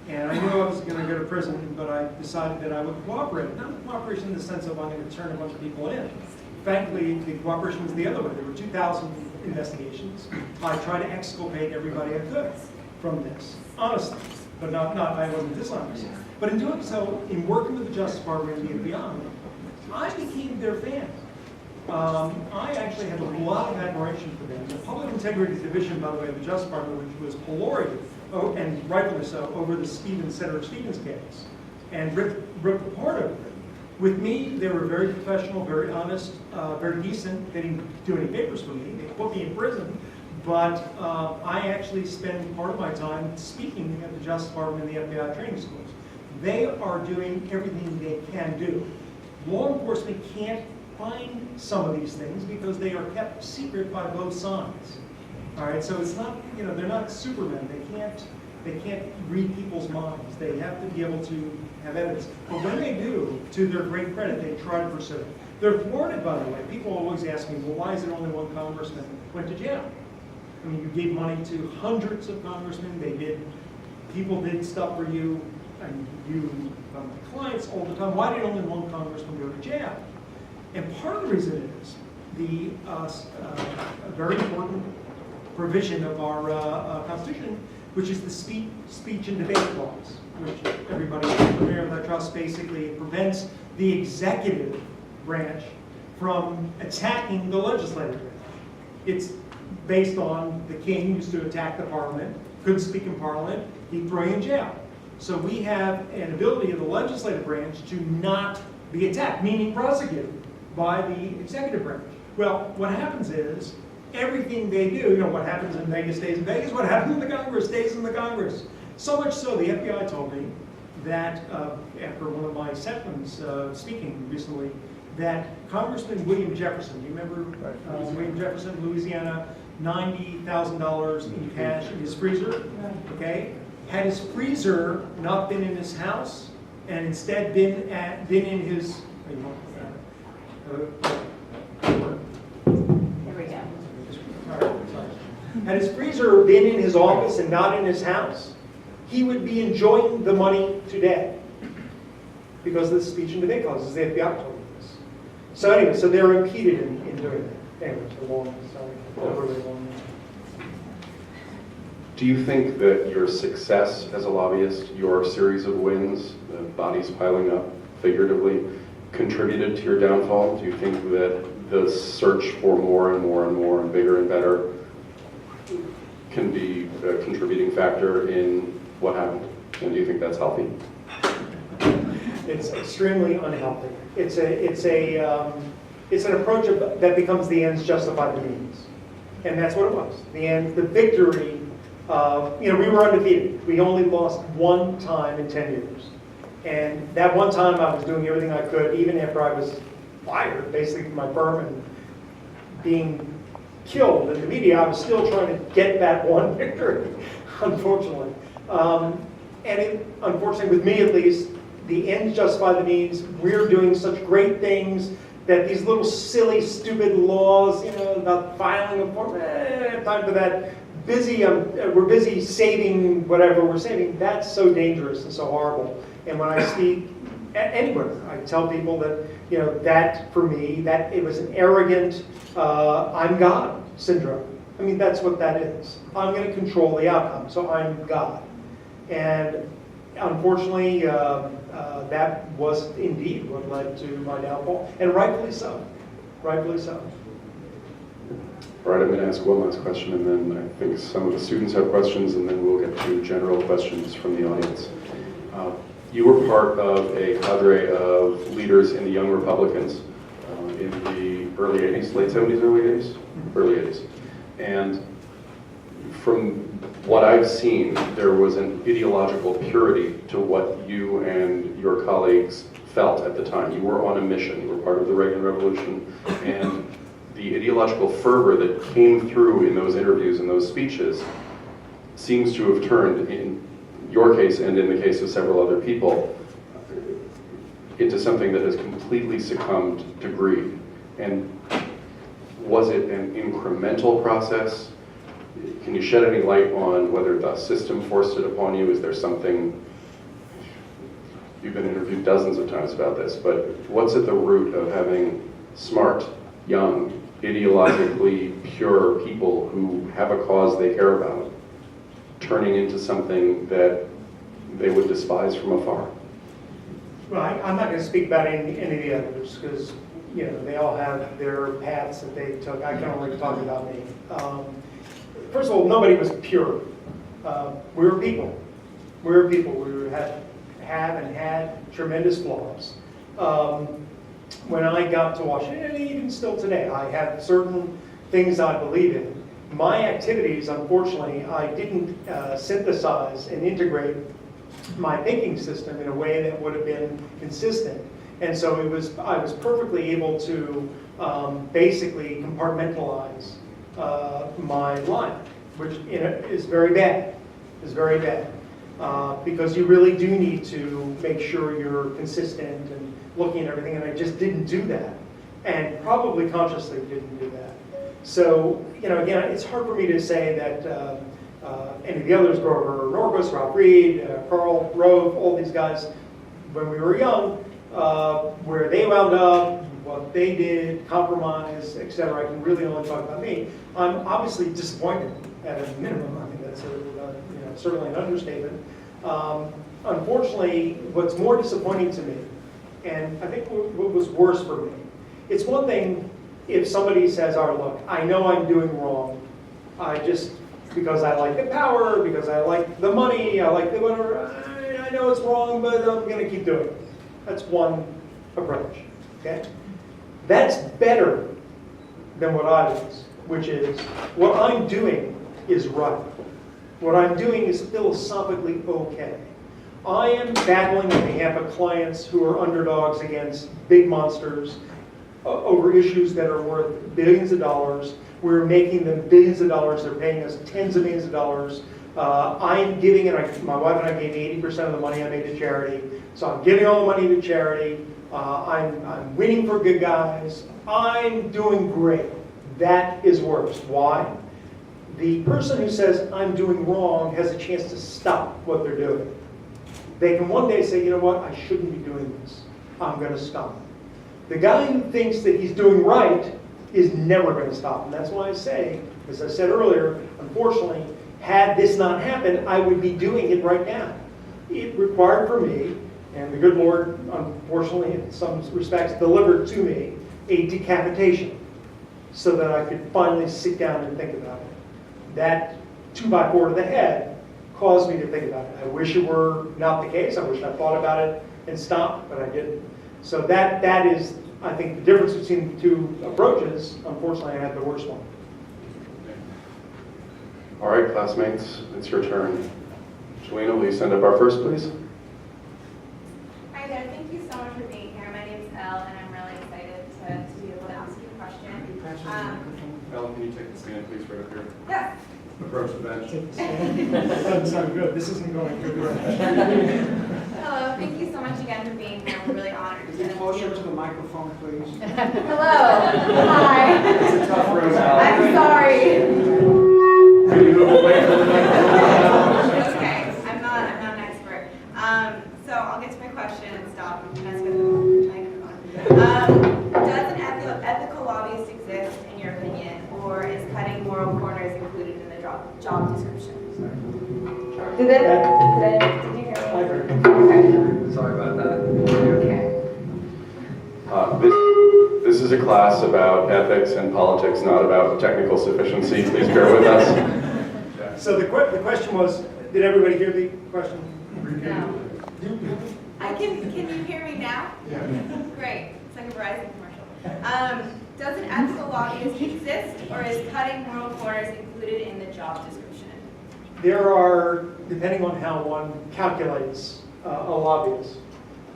And I knew I was going to go to prison, but I decided that I would cooperate. Not cooperation in the sense of I'm going to turn a bunch of people in. Frankly, the cooperation was the other way. There were 2,000 investigations. I tried to exculpate everybody I could from this, honestly, but not I wasn't dishonest. But in doing so, in working with the Justice Department and the FBI, I became their fan. I actually have a lot of admiration for them. The Public Integrity Division, by the way, of the Justice Department, which was polarious, and rightfully so, over the Senator Stevens case, and ripped apart over it. With me, they were very professional, very honest, very decent. They didn't do any papers for me. They put me in prison. But I actually spend part of my time speaking at the Justice Department and the FBI training schools. They are doing everything they can do. Law enforcement can't find some of these things because they are kept secret by both sides. All right, so it's not, you know, they're not supermen. They can't read people's minds. They have to be able to have evidence. But when they do, to their great credit, they try to pursue it. They're thwarted, by the way. People always ask me, well, why is it only one congressman went to jail? I mean, you gave money to hundreds of congressmen. People did stuff for you, and you clients all the time. Why did only one congressman go to jail? And part of the reason is a very important provision of our Constitution, which is the speech and debate clause, which everybody is familiar with. That trust basically prevents the executive branch from attacking the legislative branch. It's based on the king used to attack the parliament, couldn't speak in parliament, he'd throw you in jail. So we have an ability of the legislative branch to not be attacked, meaning prosecuted by the executive branch. Well, what happens is, everything they do, you know, what happens in Vegas stays in Vegas, what happens in the Congress stays in the Congress. So much so, the FBI told me that after one of my settlements speaking recently, that Congressman William Jefferson, do you remember William Jefferson, Louisiana, $90,000 in cash in his freezer, okay? Had his freezer not been in his house and instead been in his, Here we go. had his freezer been in his office and not in his house, he would be enjoying the money today because of the speech and debate clauses. The FBI told him this. So anyway, so they're impeded in doing that. Anyway, it's a long, overly long. Do you think that your success as a lobbyist, your series of wins, the bodies piling up figuratively, contributed to your downfall? Do you think that the search for more and more and more and bigger and better can be a contributing factor in what happened? And do you think that's healthy? It's extremely unhealthy. It's an approach that becomes the ends justify the means, and that's what it was. The victory. We were undefeated. We only lost one time in 10 years, and that one time I was doing everything I could, even after I was fired, basically from my firm and being killed in the media. I was still trying to get that one victory, unfortunately. Unfortunately, with me at least, the ends justify the means. We're doing such great things that these little silly, stupid laws, about filing a form, time for that. We're busy saving whatever we're saving. That's so dangerous and so horrible. And when I speak anywhere, I tell people that, that for me, that it was an arrogant, I'm God syndrome. I mean, that's what that is. I'm going to control the outcome, so I'm God. And unfortunately, that was indeed what led to my downfall, and rightfully so. Rightfully so. All right, I'm going to ask one last question, and then I think some of the students have questions, and then we'll get to general questions from the audience. You were part of a cadre of leaders in the Young Republicans in the early 80s, late 70s, early 80s? Early 80s. And from what I've seen, there was an ideological purity to what you and your colleagues felt at the time. You were on a mission. You were part of the Reagan Revolution, and the ideological fervor that came through in those interviews and those speeches seems to have turned, in your case and in the case of several other people, into something that has completely succumbed to greed. And was it an incremental process? Can you shed any light on whether the system forced it upon you? Is there something, you've been interviewed dozens of times about this, but what's at the root of having smart, young, ideologically pure people who have a cause they care about turning into something that they would despise from afar? Well, I'm not going to speak about any of the others because, they all have their paths that they took. I can only talk about me. First of all, nobody was pure. We were people. We were people. We had tremendous flaws. When I got to Washington, and even still today, I have certain things I believe in. My activities, unfortunately, I didn't synthesize and integrate my thinking system in a way that would have been consistent. And so I was perfectly able to basically compartmentalize my life, which is very bad. Is very bad. Because you really do need to make sure you're consistent and looking at everything, and I just didn't do that, and probably consciously didn't do that. So, again, it's hard for me to say that any of the others, Grover Norquist, Ralph Reed, Karl Rove, all these guys, when we were young, where they wound up, what they did, compromise, etc. I can really only talk about me. I'm obviously disappointed at a minimum. I think that's certainly an understatement. Unfortunately, what's more disappointing to me, and I think what was worse for me, it's one thing if somebody says, "Oh, look, I know I'm doing wrong. Because I like the power, because I like the money, I like the whatever. I know it's wrong, but I'm going to keep doing it." That's one approach. Okay, that's better than what I was, which is what I'm doing is right. What I'm doing is philosophically okay. I am battling on behalf of clients who are underdogs against big monsters, over issues that are worth billions of dollars. We're making them billions of dollars. They're paying us tens of millions of dollars. I'm giving, and my wife and I gave 80% of the money I made to charity. So I'm giving all the money to charity. I'm winning for good guys. I'm doing great. That is worse. Why? The person who says I'm doing wrong has a chance to stop what they're doing. They can one day say, you know what, I shouldn't be doing this. I'm going to stop. The guy who thinks that he's doing right is never going to stop. And that's why I say, as I said earlier, unfortunately, had this not happened, I would be doing it right now. It required for me, and the good Lord, unfortunately, in some respects, delivered to me a decapitation so that I could finally sit down and think about it. That 2x4 to the head caused me to think about it. I wish it were not the case. I wish I thought about it and stopped, but I didn't. So that is, I think, the difference between the two approaches. Unfortunately, I had the worst one. All right, classmates, it's your turn. Jelena, will you send up our first, please? Hi there, thank you so much for being here. My name is Elle, and I'm really excited to be able to ask you a question. Ellen, can you take the stand, please, right up here? Yes. Approach the bench. Doesn't sound good. This isn't going good. Right? Hello, thank you so much again for being here. We're really honored to Get closer to the microphone, please. Hello. Hi. It's a tough room, Ellen. I'm sorry. Can you move away from the microphone? Okay, I'm not an expert. So I'll get to my question and stop and mess with the microphone. Does an ethical lobbyist exist, in your opinion, or is cutting moral corners included in the job description? Did you hear me? I heard. Okay. Sorry about that. Okay. This is a class about ethics and politics, not about technical sufficiency. Please bear with us. So the question was, did everybody hear the question? No. Can you hear me now? Yeah. Great. It's like a Verizon commercial. Does an ethical lobbyist exist, or is cutting moral corners included in the job description? There are, depending on how one calculates a lobbyist,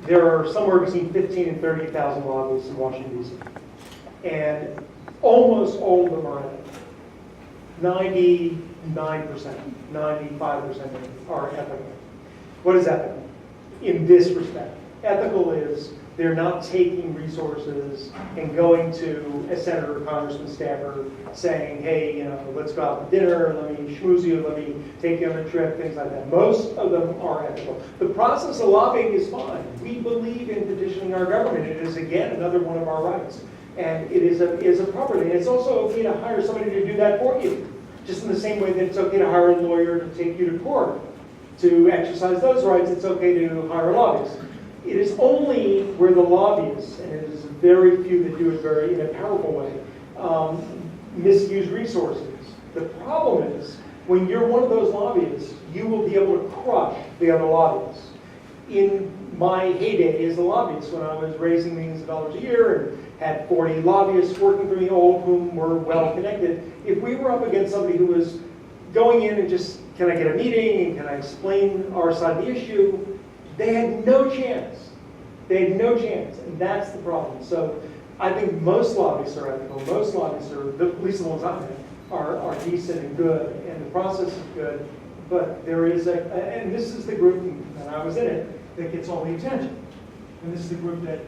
there are somewhere between 15 and 30,000 lobbyists in Washington, D.C. And almost all of them are ethical. 99%, 95% are ethical. What is ethical? In this respect, ethical is they're not taking resources and going to a senator or congressman staffer saying, hey, you know, let's go out to dinner, let me schmooze you, let me take you on a trip, things like that. Most of them are ethical. The process of lobbying is fine. We believe in petitioning our government. It is, again, another one of our rights. And it is a property. And it's also okay to hire somebody to do that for you. Just in the same way that it's okay to hire a lawyer to take you to court. To exercise those rights, it's okay to hire a lobbyist. It is only where the lobbyists, and it is very few that do it in a powerful way, misuse resources. The problem is, when you're one of those lobbyists, you will be able to crush the other lobbyists. In my heyday as a lobbyist, when I was raising millions of dollars a year and had 40 lobbyists working for me, all of whom were well connected, if we were up against somebody who was going in and just, can I get a meeting and can I explain our side of the issue, they had no chance. They had no chance, and that's the problem. So I think most lobbyists are ethical. Most lobbyists are, at least the ones I met, are decent and good, and the process is good. But there is and this is the group, and I was in it, that gets all the attention. And this is the group that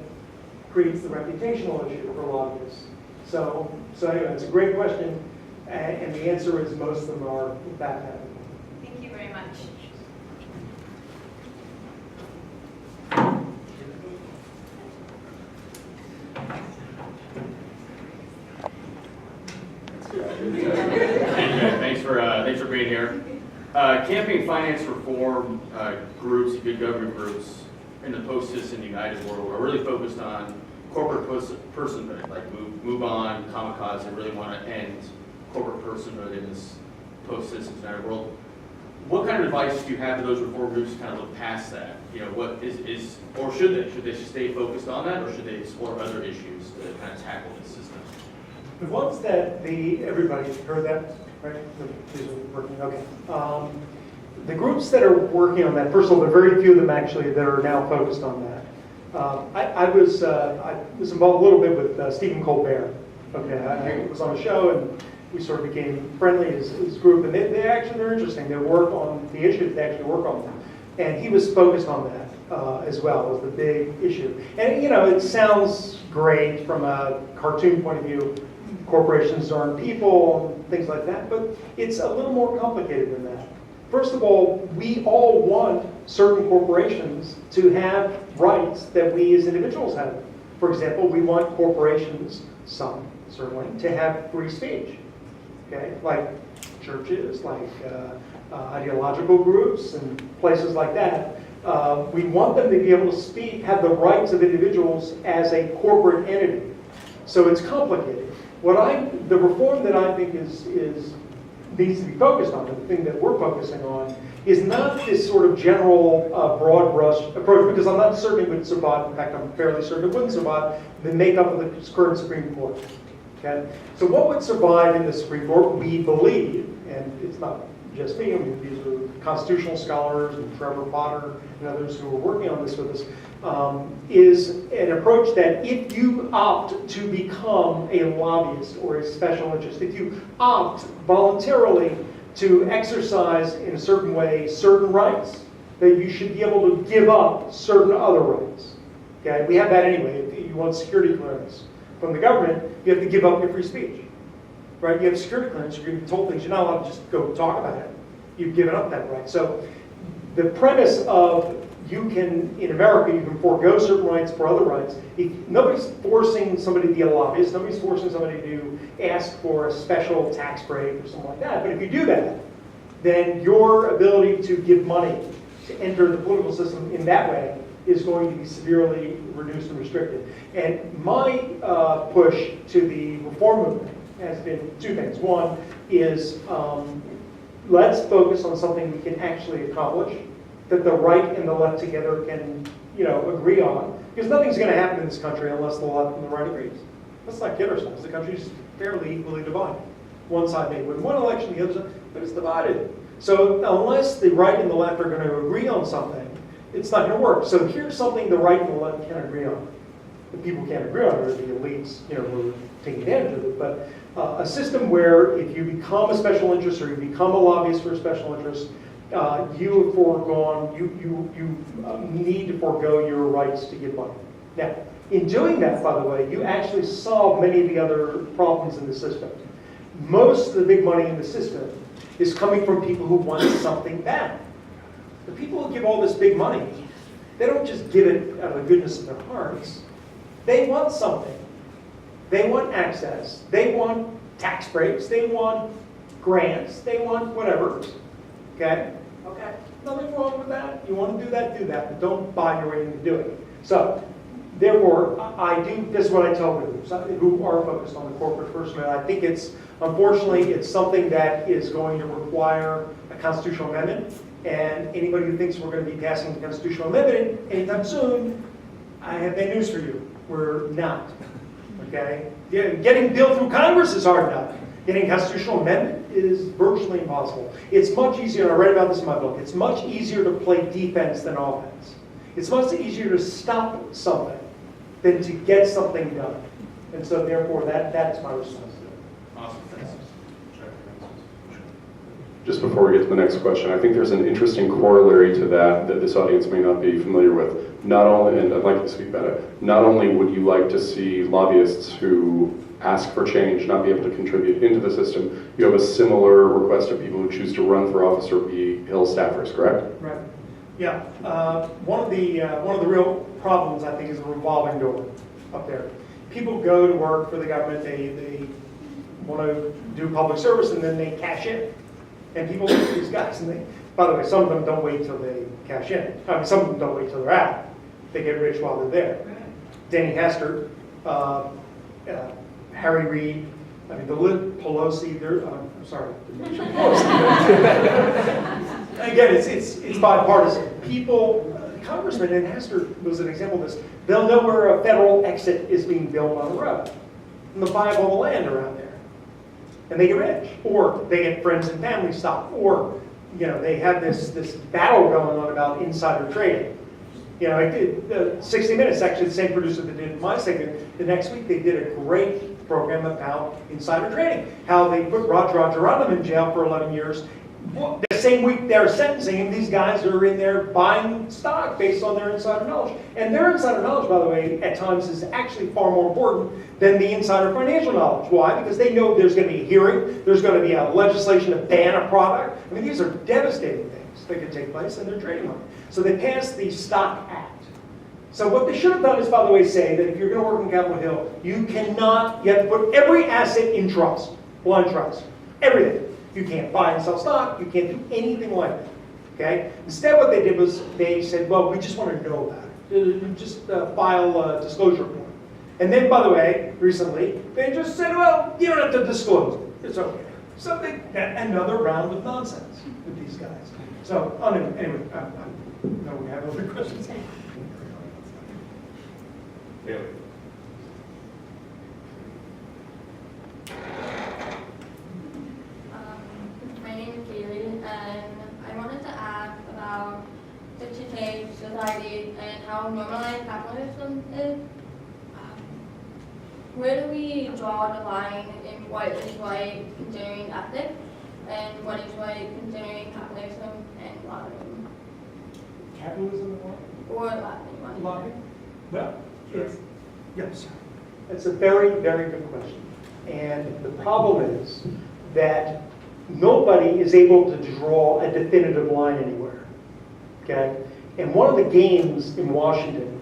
creates the reputational issue for lobbyists. So anyway, it's a great question, and the answer is most of them are that ethical. Thank you very much. Thanks for being here. Campaign finance reform groups, good government groups in the post-citizen United world are really focused on corporate personhood, like move on, kamikaze, really want to end corporate personhood in this post-citizen United world. What kind of advice do you have to those reform groups to kind of look past that? You know, what is or should they stay focused on that, or should they explore other issues to kind of tackle this system? The ones that everybody heard that, right? These are working, okay. The groups that are working on that, first of all, there are very few of them actually that are now focused on that. I was involved a little bit with Stephen Colbert. Okay, I was on a show and we sort of became friendly as a group, and they're interesting. They work on the issues they actually work on, and he was focused on that as well as the big issue. And it sounds great from a cartoon point of view. Corporations aren't people, and things like that, but it's a little more complicated than that. First of all, we all want certain corporations to have rights that we as individuals have. For example, we want corporations, some certainly, to have free speech. Okay, like churches, like ideological groups, and places like that. We want them to be able to speak, have the rights of individuals as a corporate entity. So it's complicated. The reform that I think needs to be focused on, the thing that we're focusing on, is not this sort of general broad brush approach, because I'm not certain it would survive. In fact, I'm fairly certain it wouldn't survive the makeup of the current Supreme Court. Okay? So what would survive in the Supreme Court, we believe, and it's not just me, I mean, these are constitutional scholars and Trevor Potter and others who are working on this with us, is an approach that if you opt to become a lobbyist or a special interest, if you opt voluntarily to exercise in a certain way certain rights, that you should be able to give up certain other rights. Okay? We have that anyway. If you want security clearance from the government, you have to give up your free speech. Right? You have security clearance, you're going to be told things, you're not allowed to just go talk about it. You've given up that right. So the premise of in America, you can forego certain rights for other rights. Nobody's forcing somebody to be a lobbyist. Nobody's forcing somebody to ask for a special tax break or something like that. But if you do that, then your ability to give money to enter the political system in that way is going to be severely reduced and restricted. And my push to the reform movement has been two things. One is let's focus on something we can actually accomplish, that the right and the left together can, agree on. Because nothing's going to happen in this country unless the left and the right agrees. Let's not kid ourselves. The country's fairly equally divided. One side may win one election, the other side, but it's divided. So unless the right and the left are going to agree on something, it's not going to work. So here's something the right and the left can agree on. The people can't agree on it, or the elites, who are taking advantage of it. But a system where if you become a special interest or you become a lobbyist for a special interest, you have foregone, you need to forego your rights to give money. Now, in doing that, by the way, you actually solve many of the other problems in the system. Most of the big money in the system is coming from people who want something back. The people who give all this big money, they don't just give it out of the goodness of their hearts. They want something. They want access. They want tax breaks. They want grants. They want whatever. Okay? Okay. Nothing wrong with that. You want to do that, but don't buy your way into doing it. So, therefore, this is what I tell groups who are focused on the corporate First Amendment. I think unfortunately, it's something that is going to require a constitutional amendment. And anybody who thinks we're going to be passing the constitutional amendment anytime soon, I have bad news for you. We're not. Okay? Getting bill through Congress is hard enough. Getting constitutional amendment is virtually impossible. It's much easier, and I read about this in my book, it's much easier to play defense than offense. It's much easier to stop something than to get something done. And so therefore, that's my response to it. Awesome, thanks. Just before we get to the next question, I think there's an interesting corollary to that this audience may not be familiar with. Not only, and I'd like to speak about it, not only would you like to see lobbyists who ask for change not be able to contribute into the system, you have a similar request of people who choose to run for office or be Hill staffers, correct? Right. Yeah. One of the real problems, I think, is a revolving door up there. People go to work for the government, they want to do public service, and then they cash in. And people look at these guys, and by the way, some of them don't wait till they cash in. I mean, some of them don't wait till they're out. They get rich while they're there. Danny Hester, Harry Reid, I mean, Pelosi, I'm sorry. Again, it's bipartisan. People, Congressman, and Hester was an example of this, they'll know where a federal exit is being built on the road. And they'll buy up all the land around there. And they get rich. Or they get friends and family stock. Or, they have this battle going on about insider trading. You know, I did 60 Minutes, actually the same producer that did my segment. The next week they did a great program about insider trading, how they put Roger Rodham in jail for 11 years. Well, the same week they're sentencing him, these guys are in there buying stock based on their insider knowledge. And their insider knowledge, by the way, at times is actually far more important than the insider financial knowledge. Why? Because they know there's going to be a hearing, there's going to be a legislation to ban a product. I mean, these are devastating things that could take place, and they're trading on it. So they passed the Stock Act. So what they should have done is, by the way, say that if you're going to work in Capitol Hill, you have to put every asset in trust, blind trust, everything. You can't buy and sell stock. You can't do anything like that. Okay? Instead, what they did was they said, well, we just want to know about it. Just file a disclosure form. And then, by the way, recently, they just said, well, you don't have to disclose it. It's okay. So another round of nonsense with these guys. So, anyway, no, we have other questions. Haley. My name is Kaylee, and I wanted to ask about the today's society and how normalized capitalism is. Where do we draw the line in what is like considering ethics and what is like considering capitalism and lobbying? Capitalism Or lobbying? lobbying? Well, yes. That's a very, very good question. And the problem is that nobody is able to draw a definitive line anywhere. Okay? And one of the games in Washington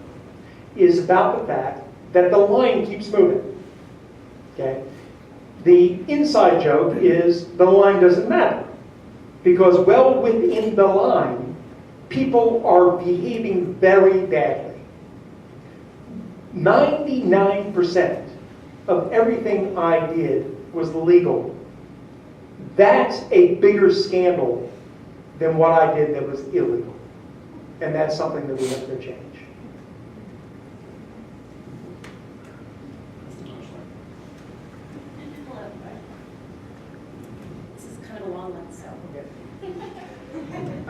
is about the fact that the line keeps moving. Okay? The inside joke is the line doesn't matter. Because well within the line, people are behaving very badly. 99% of everything I did was legal. That's a bigger scandal than what I did that was illegal. And that's something that we have to change. Hello. This is kind of a long one, so.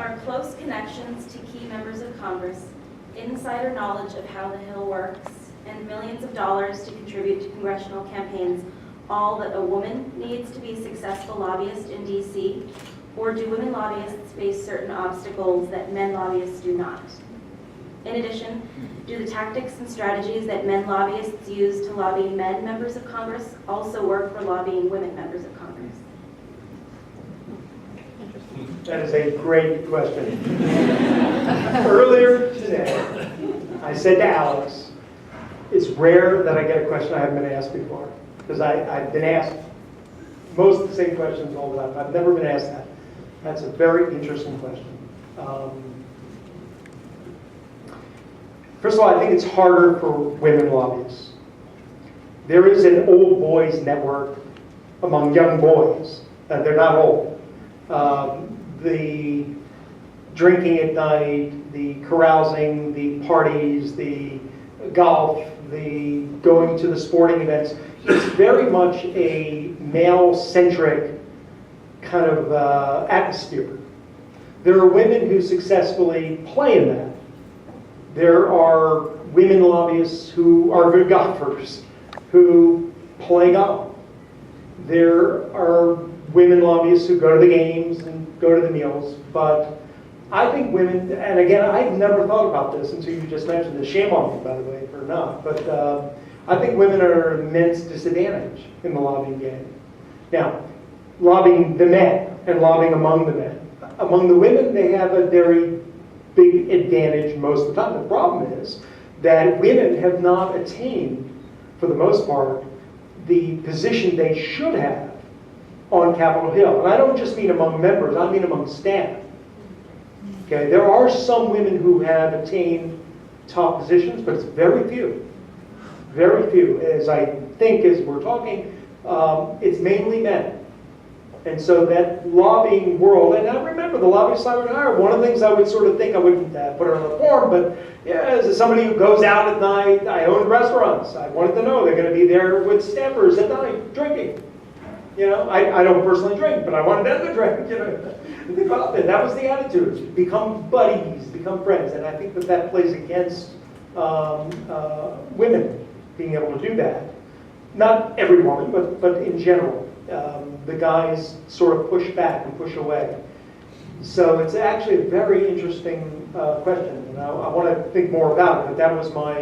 Our close connections to key members of Congress, insider knowledge of how the Hill works, and millions of dollars to contribute to congressional campaigns all that a woman needs to be a successful lobbyist in D.C., or do women lobbyists face certain obstacles that men lobbyists do not? In addition, do the tactics and strategies that men lobbyists use to lobby men members of Congress also work for lobbying women members of Congress? That is a great question. Earlier today, I said to Alex, it's rare that I get a question I haven't been asked before. Because I've been asked most of the same questions all the time. I've never been asked that. That's a very interesting question. First of all, I think it's harder for women lobbyists. There is an old boys network among young boys. They're not old. The drinking at night, the carousing, the parties, the golf, the going to the sporting events. It's very much a male-centric kind of atmosphere. There are women who successfully play in that. There are women lobbyists who are good golfers, who play golf. There are women lobbyists who go to the games and go to the meals. But I think women, and again, I've never thought about this until you just mentioned this. Shame on me, by the way, for not. But I think women are at an immense disadvantage in the lobbying game. Now, lobbying the men and lobbying among the men. Among the women, they have a very big advantage most of the time. The problem is that women have not attained, for the most part, the position they should have on Capitol Hill. And I don't just mean among members, I mean among staff. Okay, there are some women who have attained top positions, but it's very few. Very few. As I think, as we're talking, it's mainly men. And so that lobbying world, and I remember the lobbyists I would hire, one of the things I would sort of think, I wouldn't put it on the form, but yeah, as somebody who goes out at night, I own restaurants. I wanted to know they're going to be there with staffers at night drinking. You know, I don't personally drink, but I wanted them to drink. You know, that was the attitude. Become buddies, become friends. And I think that that plays against women being able to do that. Not every woman, but in general. The guys sort of push back and push away. So it's actually a very interesting question, and I want to think more about it, but that was my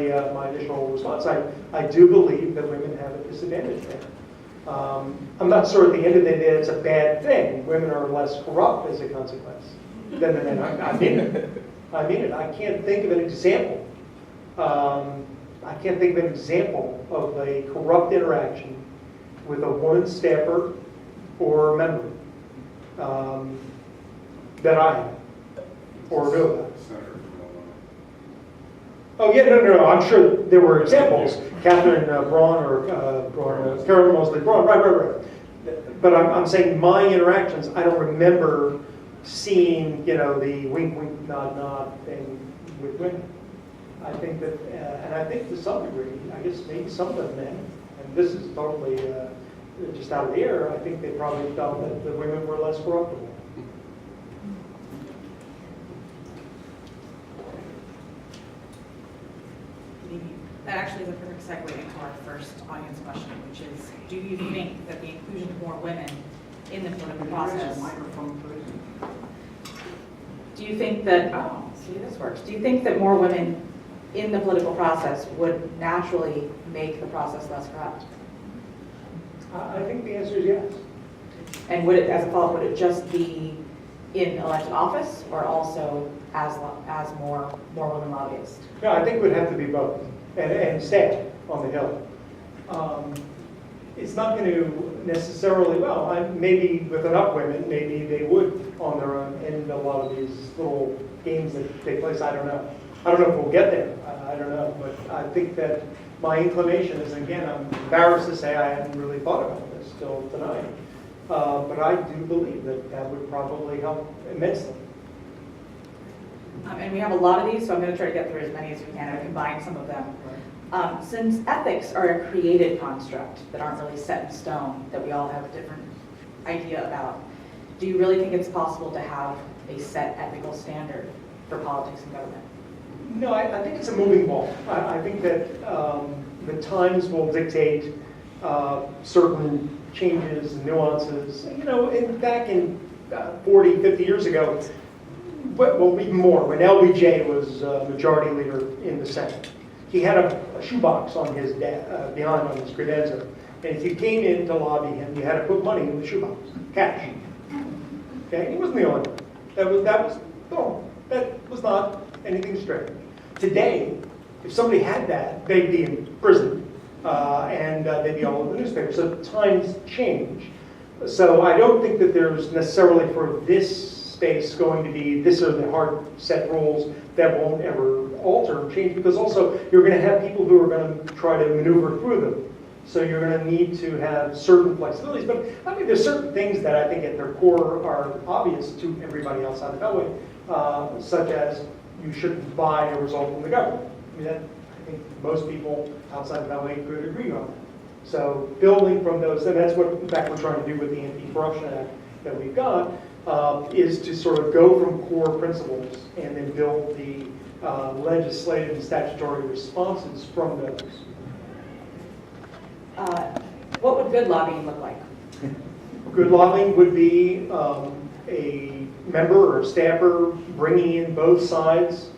initial response. I do believe that women have a disadvantage there. I'm not sure at the end of the day it's a bad thing. Women are less corrupt as a consequence than the men. I mean it. I mean it. I can't think of an example. I can't think of an example of a corrupt interaction with a woman staffer or member that I have or knew about. Senator from Illinois. Oh, yeah, no, I'm sure there were examples. Catherine Braun or Carolyn Mosley Braun, right. But I'm saying my interactions, I don't remember seeing, the wink, wink, nod, nod thing with women. I think that, and I think to some degree, I guess maybe some of the men, and this is totally just out of the air, I think they probably felt that the women were less corruptible. That actually is a perfect segue into our first audience question, which is, do you think that the inclusion of more women in the political process, Microphone, please. do you think that, oh, see, this works. Do you think that more women in the political process would naturally make the process less corrupt? I think the answer is yes. And would it, as a follow-up, would it just be in elected office or also as more women lobbyists? No, I think it would have to be both, and staff on the Hill. It's not going to necessarily, maybe with enough women, maybe they would on their own end a lot of these little games that take place. I don't know. I don't know if we'll get there. I don't know. But I think that my inclination is, again, I'm embarrassed to say I hadn't really thought about this till tonight. But I do believe that that would probably help immensely. And we have a lot of these, so I'm going to try to get through as many as we can and combine some of them. Since ethics are a created construct that aren't really set in stone, that we all have a different idea about, do you really think it's possible to have a set ethical standard for politics and government? No, I think it's a moving ball. I think that the times will dictate certain changes and nuances. Back in 40, 50 years ago, well, even more, when LBJ was majority leader in the Senate, he had a shoebox on his behind on his credenza. And if you came in to lobby him, you had to put money in the shoebox, cash. Okay, he wasn't the only one. That was not anything strange. Today, if somebody had that, they'd be in prison and they'd be all over the newspaper. So times change. So I don't think that there's necessarily for this space going to be, this are the hard set rules that won't ever alter or change, because also you're going to have people who are going to try to maneuver through them. So you're going to need to have certain flexibilities. But I mean, there's certain things that I think at their core are obvious to everybody outside of Beltway, such as you shouldn't buy a result from the government. I mean, I think most people outside of Beltway could agree on that. So building from those, and that's what, in fact, we're trying to do with the Anti-Corruption Act that we've got, is to sort of go from core principles and then build the legislative and statutory responses from those. What would good lobbying look like? Good lobbying would be a member or staffer bringing in both sides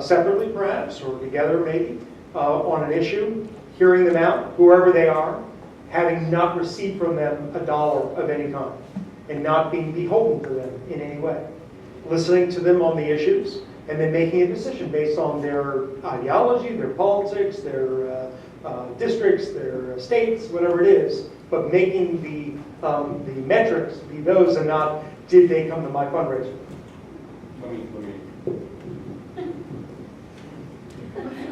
separately, perhaps, or together maybe, on an issue, hearing them out, whoever they are, having not received from them a dollar of any kind, and not being beholden to them in any way. Listening to them on the issues, and then making a decision based on their ideology, their politics, their districts, their states, whatever it is, but making the metrics be those and not, did they come to my fundraiser? Let me.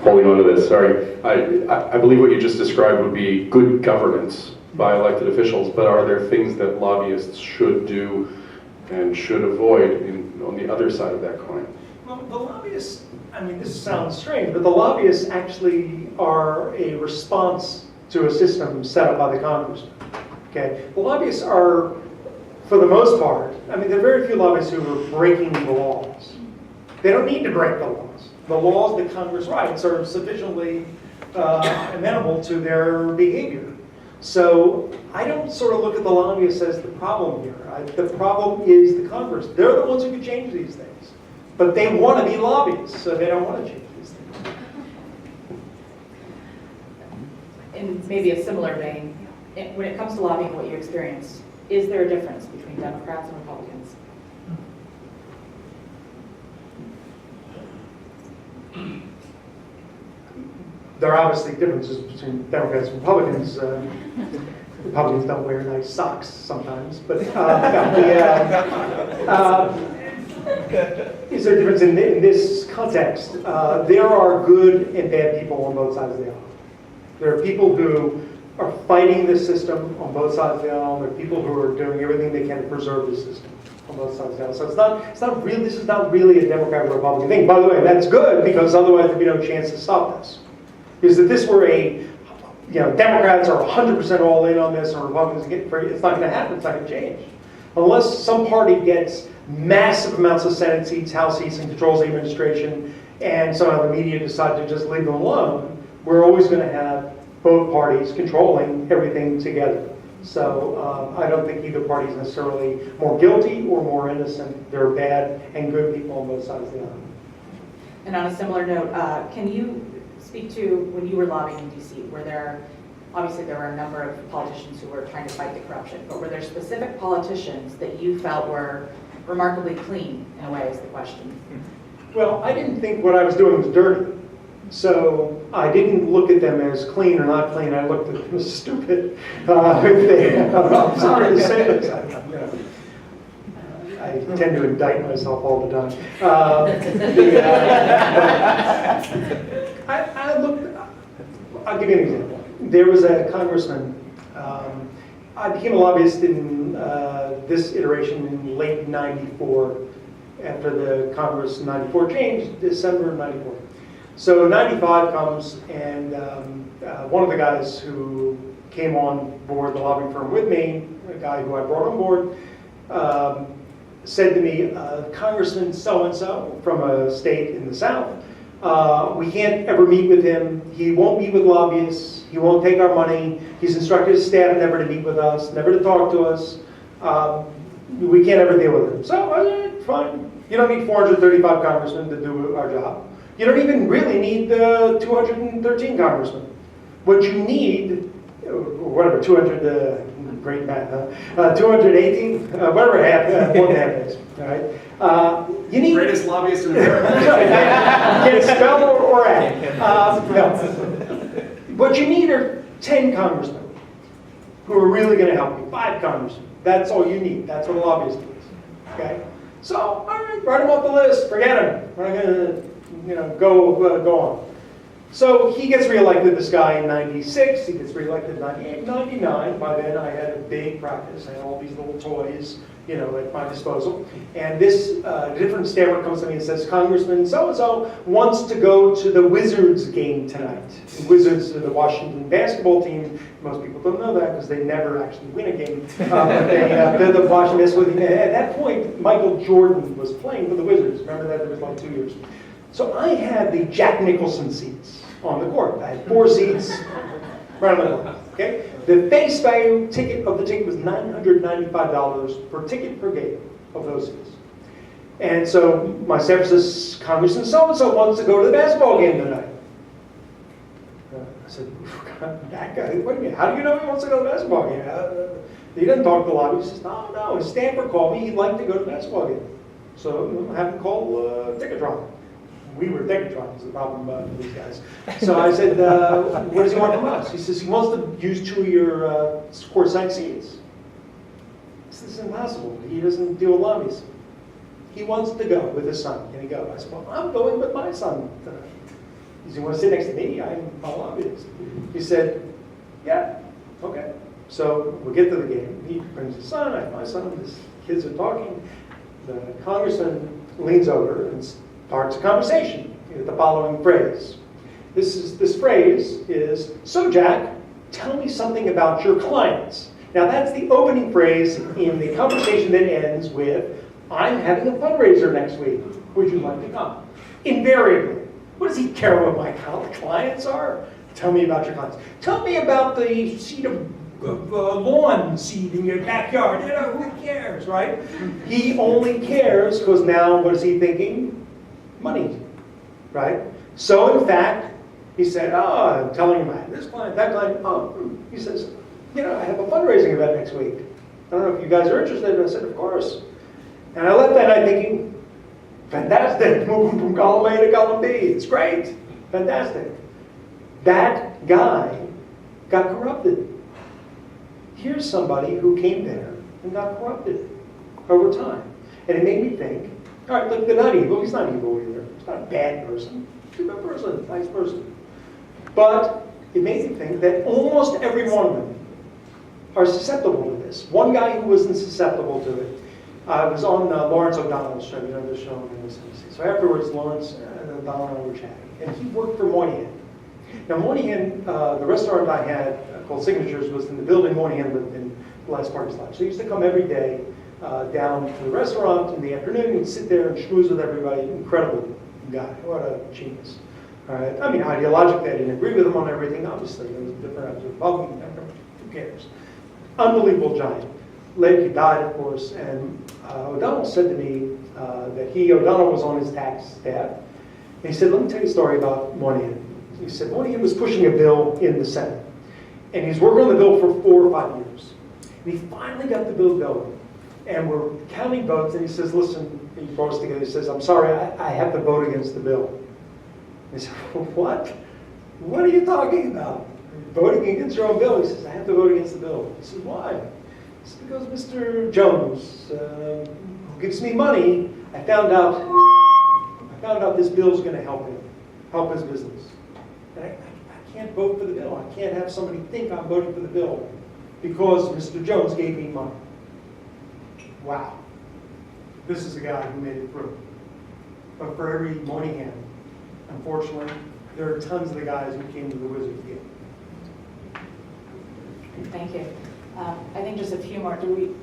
Holding on to this, sorry. I believe what you just described would be good governance by elected officials, but are there things that lobbyists should do and should avoid on the other side of that coin? Well, the lobbyists, I mean, this sounds strange, but the lobbyists actually are a response to a system set up by the Congress. Okay, the lobbyists are, for the most part, I mean, there are very few lobbyists who are breaking the laws. They don't need to break the laws. The laws that Congress writes are sufficiently amenable to their behavior. So I don't sort of look at the lobbyists as the problem here. The problem is the Congress. They're the ones who can change these things. But they want to be lobbyists, so they don't want to change these things. In maybe a similar vein, when it comes to lobbying, what you experience, is there a difference between Democrats and Republicans? There are obviously differences between Democrats and Republicans. Republicans don't wear nice socks sometimes, but is there a difference in this context? There are good and bad people on both sides of the aisle. There are people who are fighting the system on both sides of the aisle. There are people who are doing everything they can to preserve the system on both sides of the aisle. So this is not really a Democrat or Republican thing. By the way, that's good, because otherwise there'd be no chance to stop this. Because if this were Democrats are 100% all in on this, or Republicans get free, it's not going to happen. It's not going to change. Unless some party gets massive amounts of Senate seats, House seats, and controls the administration, and somehow the media decide to just leave them alone, we're always going to have both parties controlling everything together. So I don't think either party is necessarily more guilty or more innocent. There are bad and good people on both sides of the aisle. And on a similar note, can you speak to when you were lobbying in DC, obviously there were a number of politicians who were trying to fight the corruption, but were there specific politicians that you felt were remarkably clean, in a way, is the question? Well, I didn't think what I was doing was dirty. So I didn't look at them as clean or not clean. I looked at them as stupid. I'm sorry to say this. I tend to indict myself all the time. I'll give you an example. There was a congressman. I became a lobbyist in this iteration in late '94, after the Congress in '94 changed, December of '94. So '95 comes, and one of the guys who came on board the lobbying firm with me, a guy who I brought on board, said to me, Congressman so-and-so from a state in the South, we can't ever meet with him. He won't meet with lobbyists. He won't take our money. He's instructed his staff never to meet with us, never to talk to us. We can't ever deal with him. So, fine. You don't need 435 congressmen to do our job. You don't even really need 213 congressmen. What you need, or whatever, 200, great math, huh? 218, whatever half, one half is, all right? You need... Greatest lobbyist in America. Can spell or add. No. What you need are 10 congressmen who are really going to help you. 5 congressmen. That's all you need. That's what a lobbyist is. Okay? So, all right, write them off the list. Forget them. We're not going to go on. So he gets reelected, this guy, in '96. He gets reelected in '98, '99. By then, I had a big practice. I had all these little toys, at my disposal. And this different stammer comes to me and says, Congressman so-and-so wants to go to the Wizards game tonight. The Wizards are the Washington basketball team. Most people don't know that because they never actually win a game. They're the Washington basketball team. At that point, Michael Jordan was playing for the Wizards. Remember that? It was like 2 years. So I had the Jack Nicholson seats on the court. I had 4 seats right on the court. Okay? The face value of the ticket was $995 per ticket per game of those seats. And so my staff says, Congressman so-and-so wants to go to the basketball game tonight. I said, that guy, what do you mean? How do you know he wants to go to the basketball game? He didn't talk to the lobby. He says, no, his stamper called me. He'd like to go to the basketball game. So I have him call Ticketron. We were Ticketron, was the problem with these guys. So I said, what does he want from us? He says, he wants to use 2 of your courtside seats. This is impossible. He doesn't deal with lobbies. He wants to go with his son. Can he go? I said, well, I'm going with my son tonight. He said, you want to sit next to me? I'm a lobbyist. He said, yeah, okay. So we get to the game. He brings his son, I have my son, his kids are talking. The congressman leans over and starts a conversation with the following phrase. This phrase is, so Jack, tell me something about your clients. Now that's the opening phrase in the conversation that ends with, I'm having a fundraiser next week. would you like to come? Invariably. What does he care what my clients are? Tell me about your clients. Tell me about the seed of lawn seed in your backyard. You know, who cares, right? He only cares because now what is he thinking? Money, right? So in fact, he said, oh, I'm telling him I have this client, that client. Oh, he says, you know, I have a fundraising event next week. I don't know if you guys are interested. And I said, of course. And I left that night thinking, fantastic, moving from column A to column B. It's great, fantastic. That guy got corrupted. Here's somebody who came there and got corrupted over time. And it made me think, all right, look, they're not evil. He's not evil either. He's not a bad person. He's a good person, nice person. But it made me think that almost every one of them are susceptible to this. One guy who wasn't susceptible to it was on Lawrence O'Donnell's show, you know, the show on MSNBC. So afterwards, Lawrence and O'Donnell and I were chatting. And he worked for Moynihan. Now, Moynihan, the restaurant I had called Signatures was in the building Moynihan lived in the last part of his life. So he used to come every day down to the restaurant in the afternoon and sit there and schmooze with everybody. Incredible guy. What a genius. All right. I mean, ideologically, I didn't agree with him on everything, obviously. There was different, I was a Republican. Who cares? Unbelievable giant. Later, he died, of course, and O'Donnell said to me that O'Donnell was on his tax staff. And he said, let me tell you a story about Moynihan. He said, Moynihan was pushing a bill in the Senate. And he's working on the bill for 4 or 5 years. And he finally got the bill going. And we're counting votes, and he says, listen, he brought us together, he says, I'm sorry, I have to vote against the bill. And he said, what? What are you talking about? Voting against your own bill? He says, I have to vote against the bill. He says, why? It's because Mr. Jones, who gives me money, I found out this bill's going to help him, help his business. And I can't vote for the bill. I can't have somebody think I'm voting for the bill because Mr. Jones gave me money. Wow. This is a guy who made it through. But for every Moynihan, unfortunately, there are tons of the guys who came to the wizard field. Thank you. I think just a few more. Can we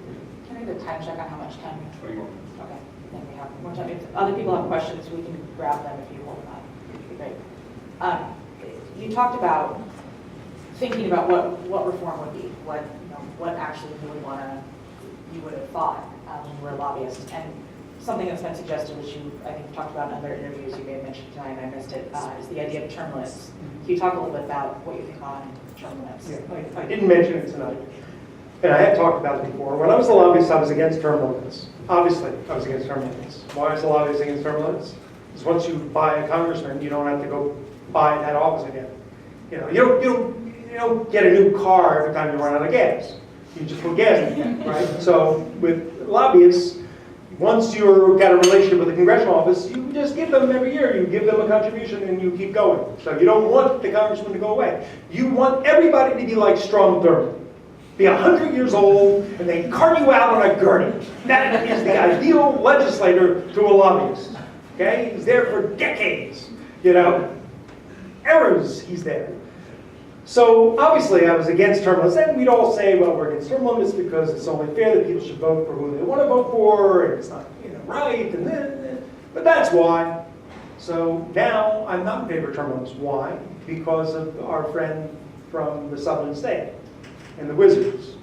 get a time check on how much time? 20 more. Okay. Then we have more time. If other people have questions, we can grab them if you hold on. It'd be great. You talked about thinking about what reform would be, what actually you would have thought when you were a lobbyist, and something that's been suggested, which you I think talked about in other interviews you may have mentioned tonight, and I missed it, is the idea of term limits. Can you talk a little bit about what you think on term limits? Yeah, I didn't mention it tonight, and I have talked about it before. When I was a lobbyist, I was against term limits. Obviously, I was against term limits. Why is a lobbyist against term limits? Because once you buy a congressman, you don't have to go buy that office again. You know, you don't get a new car every time you run out of gas. You just put gas in the tank, right? So with lobbyists, once you've got a relationship with the congressional office, you just give them every year. You give them a contribution and you keep going. So you don't want the congressman to go away. You want everybody to be like Strom Thurmond. Be 100 years old and they cart you out on a gurney. That is the ideal legislator to a lobbyist. Okay? He's there for decades. You know? Eras he's there. So obviously I was against term limits, and we'd all say, well, we're against term limits because it's only fair that people should vote for who they want to vote for, and it's not right, and then, but that's why. So now I'm not in favor of term limits. Why? Because of our friend from the southern state and the Wizards.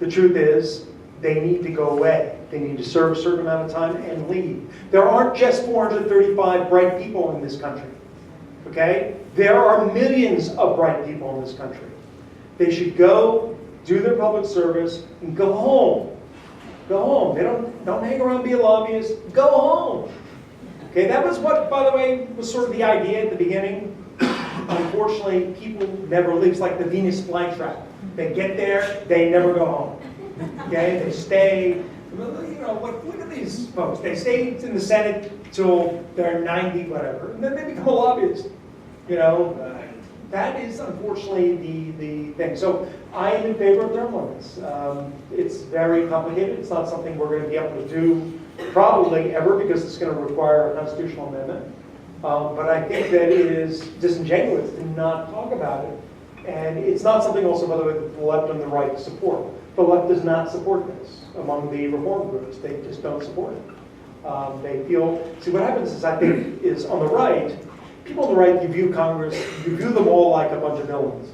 The truth is, they need to go away. They need to serve a certain amount of time and leave. There aren't just 435 bright people in this country. Okay? There are millions of bright people in this country. They should go, do their public service, and go home. Go home. They don't hang around, be a lobbyist. Go home. Okay, that was what, by the way, was sort of the idea at the beginning. Unfortunately, people never leave. It's like the Venus flytrap. They get there, they never go home. Okay, they stay. You know, look at these folks. They stay in the Senate till they're 90, whatever, and then they become a lobbyist. You know, that is unfortunately the thing. So I am in favor of term limits. It's very complicated. It's not something we're going to be able to do probably ever because it's going to require a constitutional amendment. But I think that it is disingenuous to not talk about it. And it's not something also, by the way, that the left and the right support. The left does not support this among the reform groups. They just don't support it. They feel, see what happens is, I think, is on the right, people on the right, you view Congress, you view them all like a bunch of villains.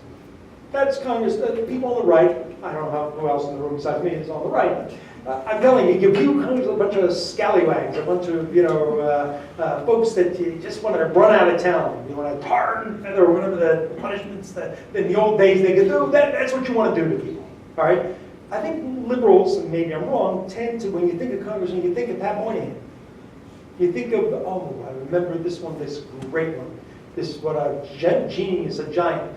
That's Congress, people on the right, I don't know who else in the room besides me is on the right. I'm telling you, you view Congress a bunch of scallywags, a bunch of, folks that you just want to run out of town. You want to tar and feather, or whatever the punishments that in the old days they could do. That's what you want to do to people, all right? I think liberals, and maybe I'm wrong, tend to, when you think of Congressman, you think of Pat Moynihan. You think of, oh, I remember this one, this great one. This is what a genius, a giant.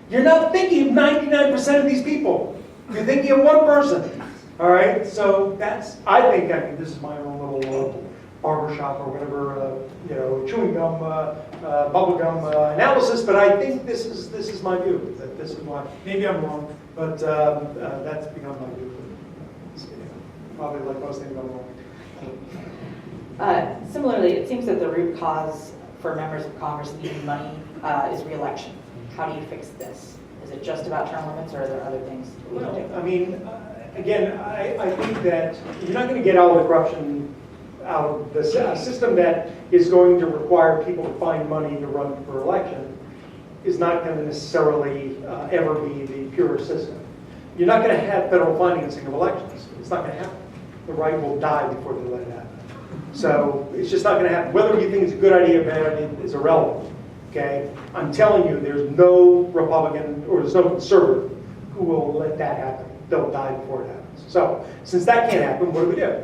You're not thinking of 99% of these people. You're thinking of one person. All right, so that's, I mean, this is my own little barbershop or whatever, chewing gum, bubble gum analysis, but I think this is my view. That this is why, maybe I'm wrong, but that's become my view. Probably like most things I'm wrong. Similarly, it seems that the root cause for members of Congress needing money is re-election. How do you fix this? Is it just about term limits, or are there other things we can do? I mean, again, I think that you're not going to get all the corruption out of the system that is going to require people to find money to run for election is not going to necessarily ever be the purest system. You're not going to have federal financing of elections. It's not going to happen. The right will die before they let it happen. So it's just not going to happen. Whether you think it's a good idea or bad idea is irrelevant. Okay? I'm telling you, there's no Republican or there's no conservative who will let that happen. They'll die before it happens. So since that can't happen, what do we do?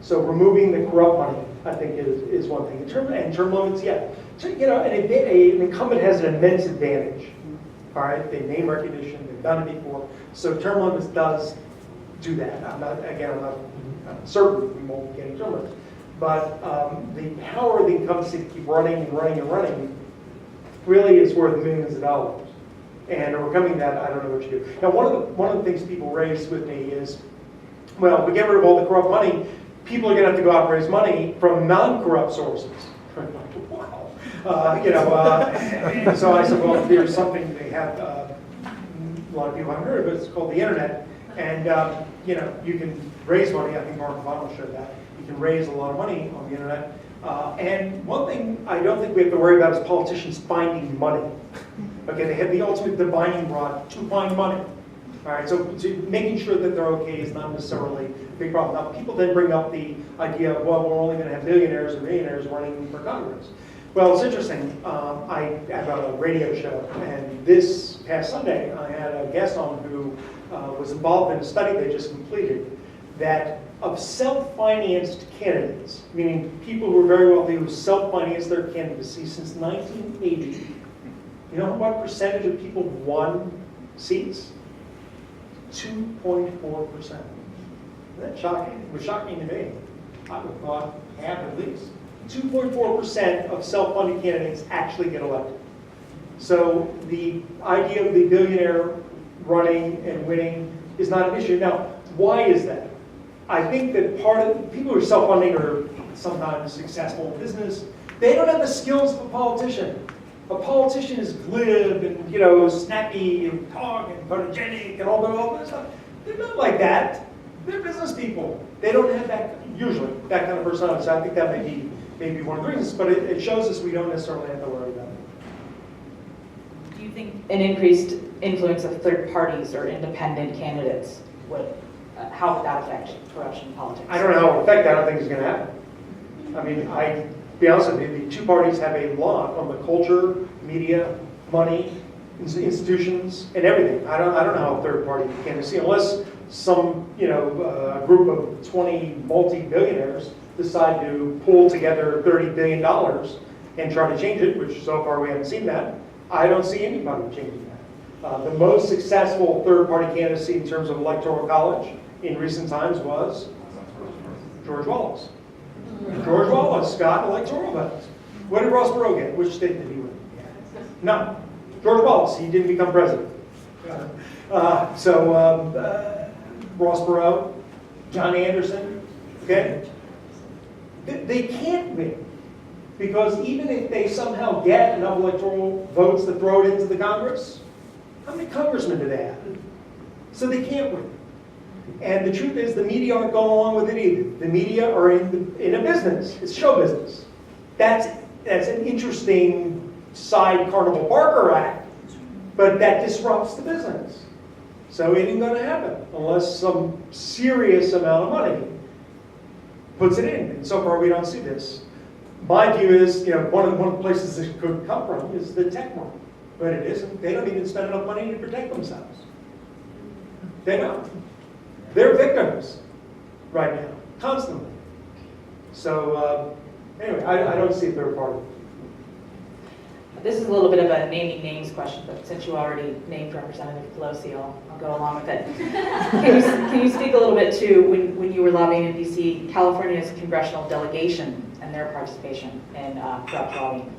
So removing the corrupt money, I think, is one thing. Term limits, yeah. So, an incumbent has an immense advantage. All right, they name recognition, they've done it before. So term limits does do that. I'm not certain we won't get term limits. But the power of the incumbency to keep running and running and running really is worth millions of dollars. And overcoming that, I don't know what you do. Now, one of the things people raise with me is, well, if we get rid of all the corrupt money, people are going to have to go out and raise money from non-corrupt sources. I'm like, wow. And so I said, well, there's something they have, a lot of people haven't heard of it, it's called the internet. And, you can raise money, I think Mark Obama showed that. You can raise a lot of money on the internet. And one thing I don't think we have to worry about is politicians finding money. Okay, they have the ultimate divining rod to find money. All right, so making sure that they're okay is not necessarily a big problem. Now, people then bring up the idea of, well, we're only going to have millionaires and millionaires running for Congress. Well, it's interesting. I have a radio show, and this past Sunday, I had a guest on who was involved in a study they just completed that of self-financed candidates, meaning people who are very wealthy who self-financed their candidacy since 1980. You know what percentage of people won seats? 2.4%. Isn't that shocking? It was shocking to me. I would have thought half at least. 2.4% of self-funded candidates actually get elected. So the idea of the billionaire running and winning is not an issue. Now, why is that? I think that part of people who are self-funding are sometimes successful in business. They don't have the skills of a politician. A politician is glib and snappy and talk and photogenic and all that stuff. They're not like that. They're business people. They don't have that usually that kind of personality. So I think that may be one of the reasons. But it shows us we don't necessarily have to worry about it. Do you think an increased influence of third parties or independent candidates would how would that affect corruption in politics? I don't know how it will affect that. I don't think it's going to happen. I mean, to be honest with you, the two parties have a lot on the culture, media, money, institutions, and everything. I don't know how a third party can see unless some group of 20 multi-billionaires decide to pull together $30 billion and try to change it, which so far we haven't seen that. I don't see anybody changing that. The most successful third-party candidacy in terms of electoral college in recent times was George Wallace. George Wallace got electoral votes. What did Ross Perot get? Which state did he win? No. George Wallace, he didn't become president. Ross Perot, John Anderson, okay? They can't win. Because even if they somehow get enough electoral votes to throw it into the Congress, how many congressmen do they have? So they can't win. And the truth is, the media aren't going along with it either. The media are in a business. It's show business. That's an interesting side Carnival Barker act, but that disrupts the business. So it ain't going to happen unless some serious amount of money puts it in. And so far, we don't see this. My view is, one of the places it could come from is the tech market, but it isn't. They don't even spend enough money to protect themselves. They don't. They're victims right now, constantly. So anyway, I don't see a third party. This is a little bit of a naming names question, but since you already named Representative Pelosi, I'll go along with it. Can you speak a little bit to when you were lobbying in DC, California's congressional delegation and their participation in corrupt lobbying?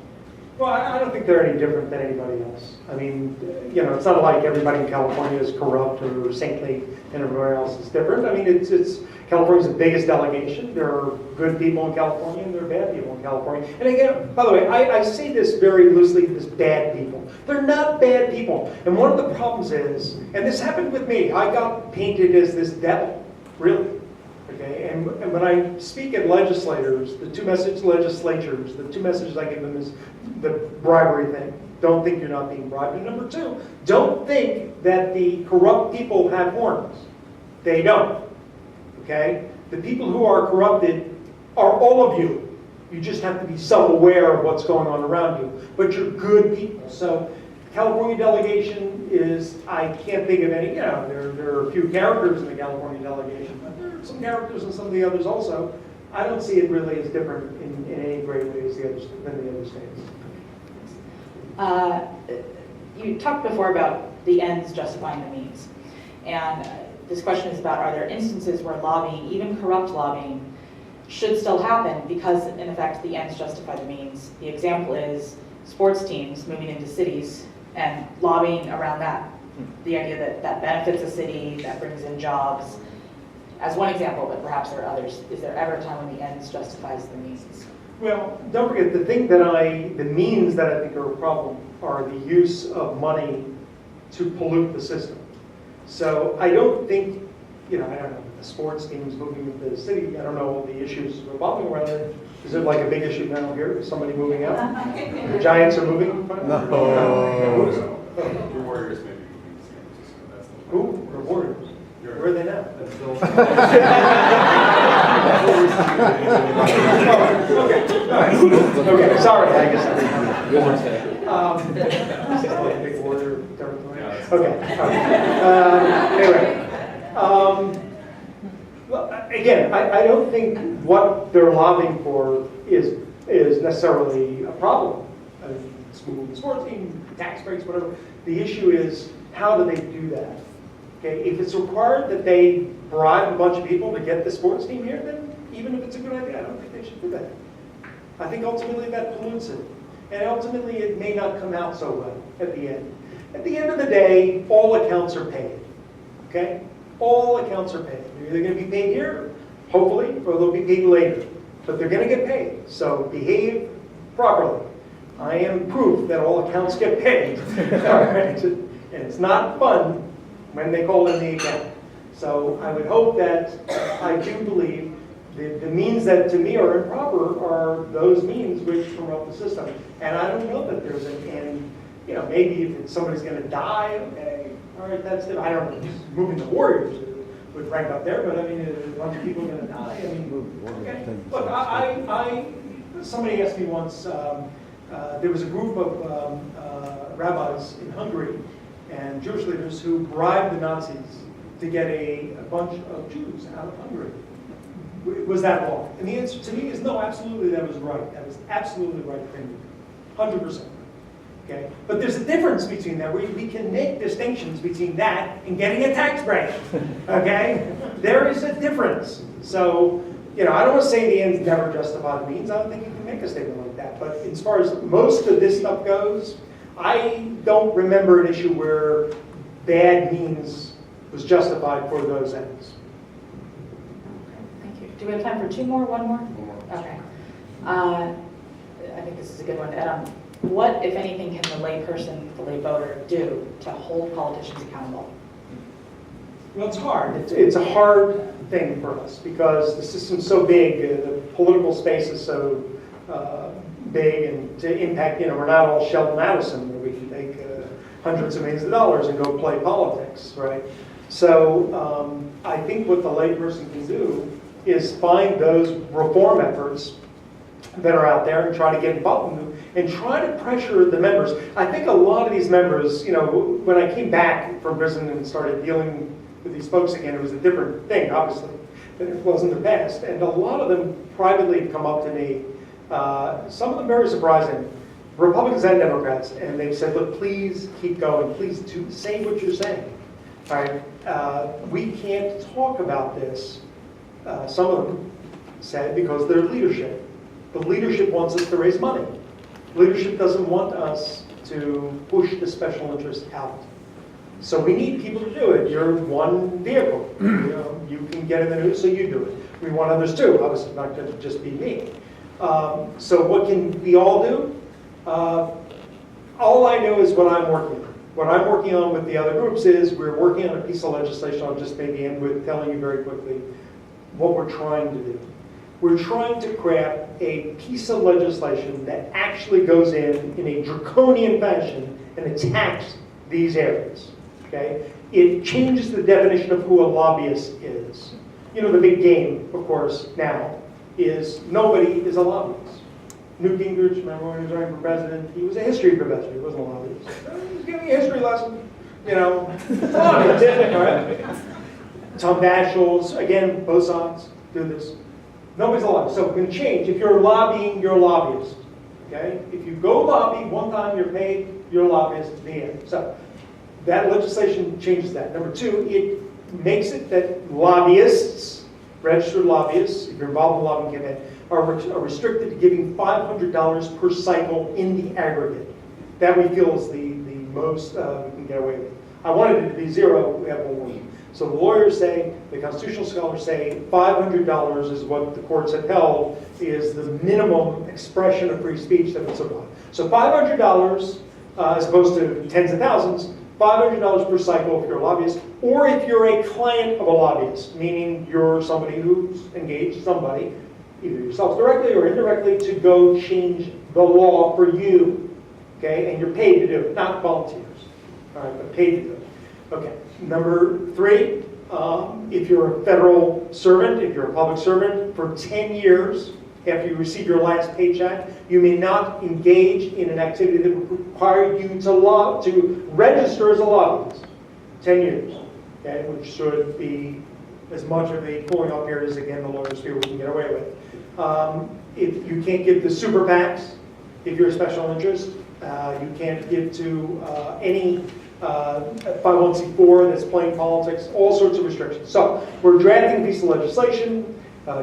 Well, I don't think they're any different than anybody else. I mean, it's not like everybody in California is corrupt or saintly and everywhere else is different. I mean, it's California's the biggest delegation. There are good people in California and there are bad people in California. And again, by the way, I say this very loosely, this bad people. They're not bad people. And one of the problems is, and this happened with me, I got painted as this devil, really. Okay, and when I speak at legislators, the two messages I give them is the bribery thing. Don't think you're not being bribed. And number two, don't think that the corrupt people have horns. They don't. Okay? The people who are corrupted are all of you. You just have to be self-aware of what's going on around you. But you're good people. So California delegation is, I can't think of any, there are a few characters in the California delegation, but there are some characters in some of the others also. I don't see it really as different in any great way as than the other states. You talked before about the ends justifying the means. And this question is about, are there instances where lobbying, even corrupt lobbying, should still happen because, in effect, the ends justify the means? The example is sports teams moving into cities and lobbying around that. The idea that that benefits a city, that brings in jobs. As one example, but perhaps there are others. Is there ever a time when the ends justifies the means? Well, don't forget, the means that I think are a problem are the use of money to pollute the system. So I don't think, I don't know, the sports teams moving into the city, I don't know all the issues revolving around it. Is it like a big issue now here? Is somebody moving out? The Giants are moving? The Warriors may be moving to San Francisco. That's the Who? The Warriors. Where are they now? Okay, all right. Okay, sorry, I guess big Warrior territory. Okay, all right. Anyway, well, again, I don't think what they're lobbying for is necessarily a problem. I mean, moving the sports team, tax breaks, whatever. The issue is, how do they do that? Okay, if it's required that they bribe a bunch of people to get the sports team here, then even if it's a good idea, I don't think they should do that. I think ultimately that pollutes it. And ultimately it may not come out so well at the end. At the end of the day, all accounts are paid. Okay? All accounts are paid. They're either going to be paid here, hopefully, or they'll be paid later. But they're going to get paid. So behave properly. I am proof that all accounts get paid. All right? And it's not fun when they call in the account. So I would hope that, I do believe, the means that to me are improper are those means which corrupt the system. And I don't know that there's an end. Maybe if somebody's going to die, okay, all right, that's it. I don't know, moving the Warriors would rank up there, but I mean, a bunch of people are going to die. I mean, okay. Look, somebody asked me once, there was a group of rabbis in Hungary and Jewish leaders who bribed the Nazis to get a bunch of Jews out of Hungary. Was that wrong? And the answer to me is no, absolutely that was right. That was absolutely right thing to do. 100%. Okay? But there's a difference between that. We can make distinctions between that and getting a tax break. Okay? There is a difference. So, I don't want to say the ends never justify the means. I don't think you can make a statement like that. But as far as most of this stuff goes, I don't remember an issue where bad means was justified for those ends. Thank you. Do we have time for two more? One more? Okay. I think this is a good one. What, if anything, can the lay person, the lay voter, do to hold politicians accountable? Well, it's hard. It's a hard thing for us because the system's so big, the political space is so big, and to impact, we're not all Sheldon Adelson where we can take hundreds of millions of dollars and go play politics, right? So I think what the layperson can do is find those reform efforts that are out there and try to get involved in them and try to pressure the members. I think a lot of these members, when I came back from prison and started dealing with these folks again, it was a different thing, obviously, than it was in the past. And a lot of them privately have come up to me, some of them very surprising, Republicans and Democrats, and they've said, look, please keep going, please say what you're saying. All right, we can't talk about this, some of them said, because they're leadership. The leadership wants us to raise money. Leadership doesn't want us to push the special interest out. So we need people to do it. You're one vehicle. You can get in the news, so you do it. We want others too. Obviously, it's not going to just be me. So what can we all do? All I know is what I'm working on. What I'm working on with the other groups is we're working on a piece of legislation. I'll just maybe end with telling you very quickly what we're trying to do. We're trying to craft a piece of legislation that actually goes in a draconian fashion and attacks these areas. Okay? It changes the definition of who a lobbyist is. The big game, of course, now is nobody is a lobbyist. Newt Gingrich, remember when he was running for president? He was a history professor. He wasn't a lobbyist. He was giving a history lesson. Lobbyist, all right? Tom Daschles, again, both sides do this. Nobody's a lobbyist. So it can change. If you're lobbying, you're a lobbyist. Okay? If you go lobby one time, you're paid, you're a lobbyist, the end. So that legislation changes that. Number two, it makes it that lobbyists, registered lobbyists, if you're involved in a lobbying campaign, are restricted to giving $500 per cycle in the aggregate. That we feel is the most we can get away with. I wanted it to be zero, we have one. So the lawyers say, the constitutional scholars say, $500 is what the courts have held is the minimum expression of free speech that would survive. So $500, as opposed to tens of thousands, $500 per cycle if you're a lobbyist, or if you're a client of a lobbyist, meaning you're somebody who's engaged somebody, either yourself directly or indirectly, to go change the law for you, okay? And you're paid to do it, not volunteers, all right, but paid to do it. Okay, number three, if you're a federal servant, if you're a public servant, for 10 years after you receive your last paycheck, you may not engage in an activity that would require you to register as a lobbyist. 10 years, okay, which should be as much of a cooling off period as, again, the lawyers feel we can get away with. If you can't give to super PACs, if you're a special interest, you can't give to any 501c4 that's playing politics, all sorts of restrictions. So we're drafting a piece of legislation.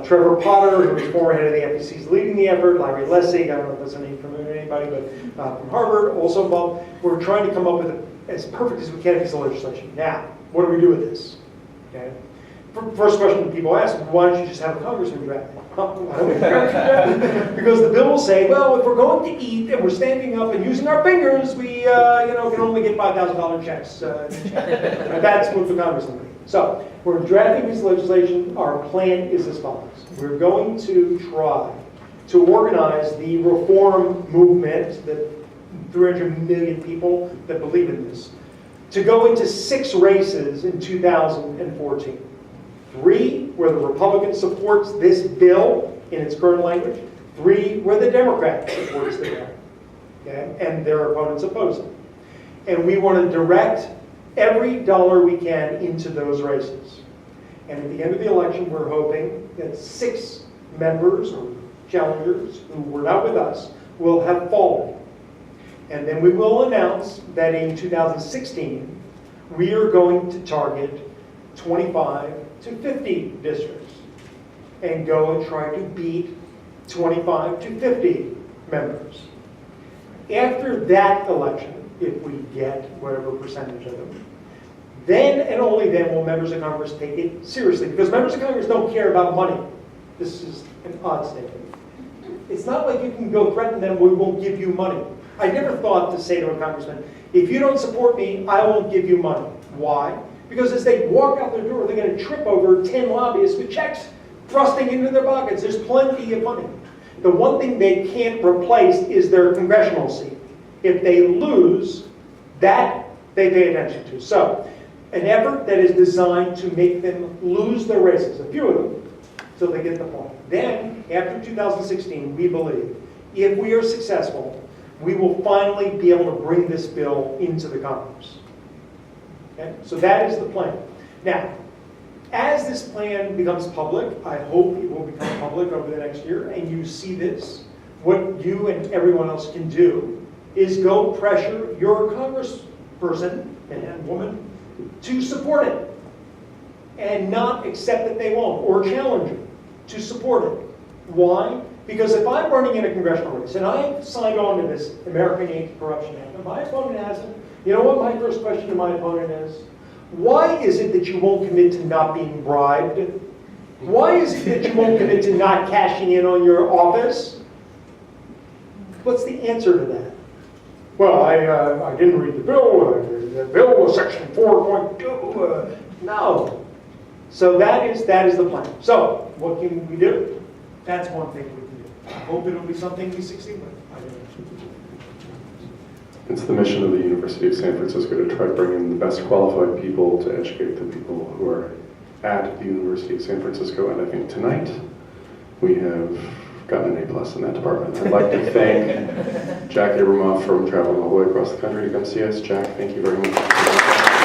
Trevor Potter, who was former head of the FTC, is leading the effort. Larry Lessig, I don't know if that's a name familiar to anybody, but from Harvard, also involved. We're trying to come up with as perfect as we can a piece of legislation. Now, what do we do with this? Okay. First question people ask, why don't you just have a congressman draft it? Why don't we draft it? Because the bill will say, well, if we're going to eat and we're standing up and using our fingers, we can only get $5,000 checks. That's what the congressman will do. So we're drafting this legislation. Our plan is as follows. We're going to try to organize the reform movement, the 300 million people that believe in this, to go into 6 races in 2014. 3 where the Republican supports this bill in its current language. 3 where the Democrat supports the bill. Okay? And their opponents oppose it. And we want to direct every dollar we can into those races. And at the end of the election, we're hoping that 6 members or challengers who were not with us will have fallen. And then we will announce that in 2016, we are going to target 25 to 50 districts and go and try to beat 25 to 50 members. After that election, if we get whatever percentage of them, then and only then will members of Congress take it seriously. Because members of Congress don't care about money. This is an odd statement. It's not like you can go threaten them, we won't give you money. I never thought to say to a congressman, if you don't support me, I won't give you money. Why? Because as they walk out the door, they're going to trip over 10 lobbyists with checks thrusting into their pockets. There's plenty of money. The one thing they can't replace is their congressional seat. If they lose, that they pay attention to. So, an effort that is designed to make them lose their races, a few of them, so they get the point. Then, after 2016, we believe, if we are successful, we will finally be able to bring this bill into the Congress. Okay? So that is the plan. Now, as this plan becomes public, I hope it will become public over the next year, and you see this, what you and everyone else can do is go pressure your congressperson, man, woman, to support it, and not accept that they won't, or challenge it to support it. Why? Because if I'm running in a congressional race, and I've signed on to this American Anti-Corruption Act, and my opponent hasn't, you know what my first question to my opponent is? Why is it that you won't commit to not being bribed? Why is it that you won't commit to not cashing in on your office? What's the answer to that? Well, I didn't read the bill. The bill was section 4.2. No. So that is the plan. So what can we do? That's one thing we can do. I hope it'll be something we succeed with. I don't know. It's the mission of the University of San Francisco to try to bring in the best qualified people to educate the people who are at the University of San Francisco, and I think tonight we have gotten an A+ in that department. I'd like to thank Jack Abramoff from traveling all the way across the country to come see us. Jack, thank you very much.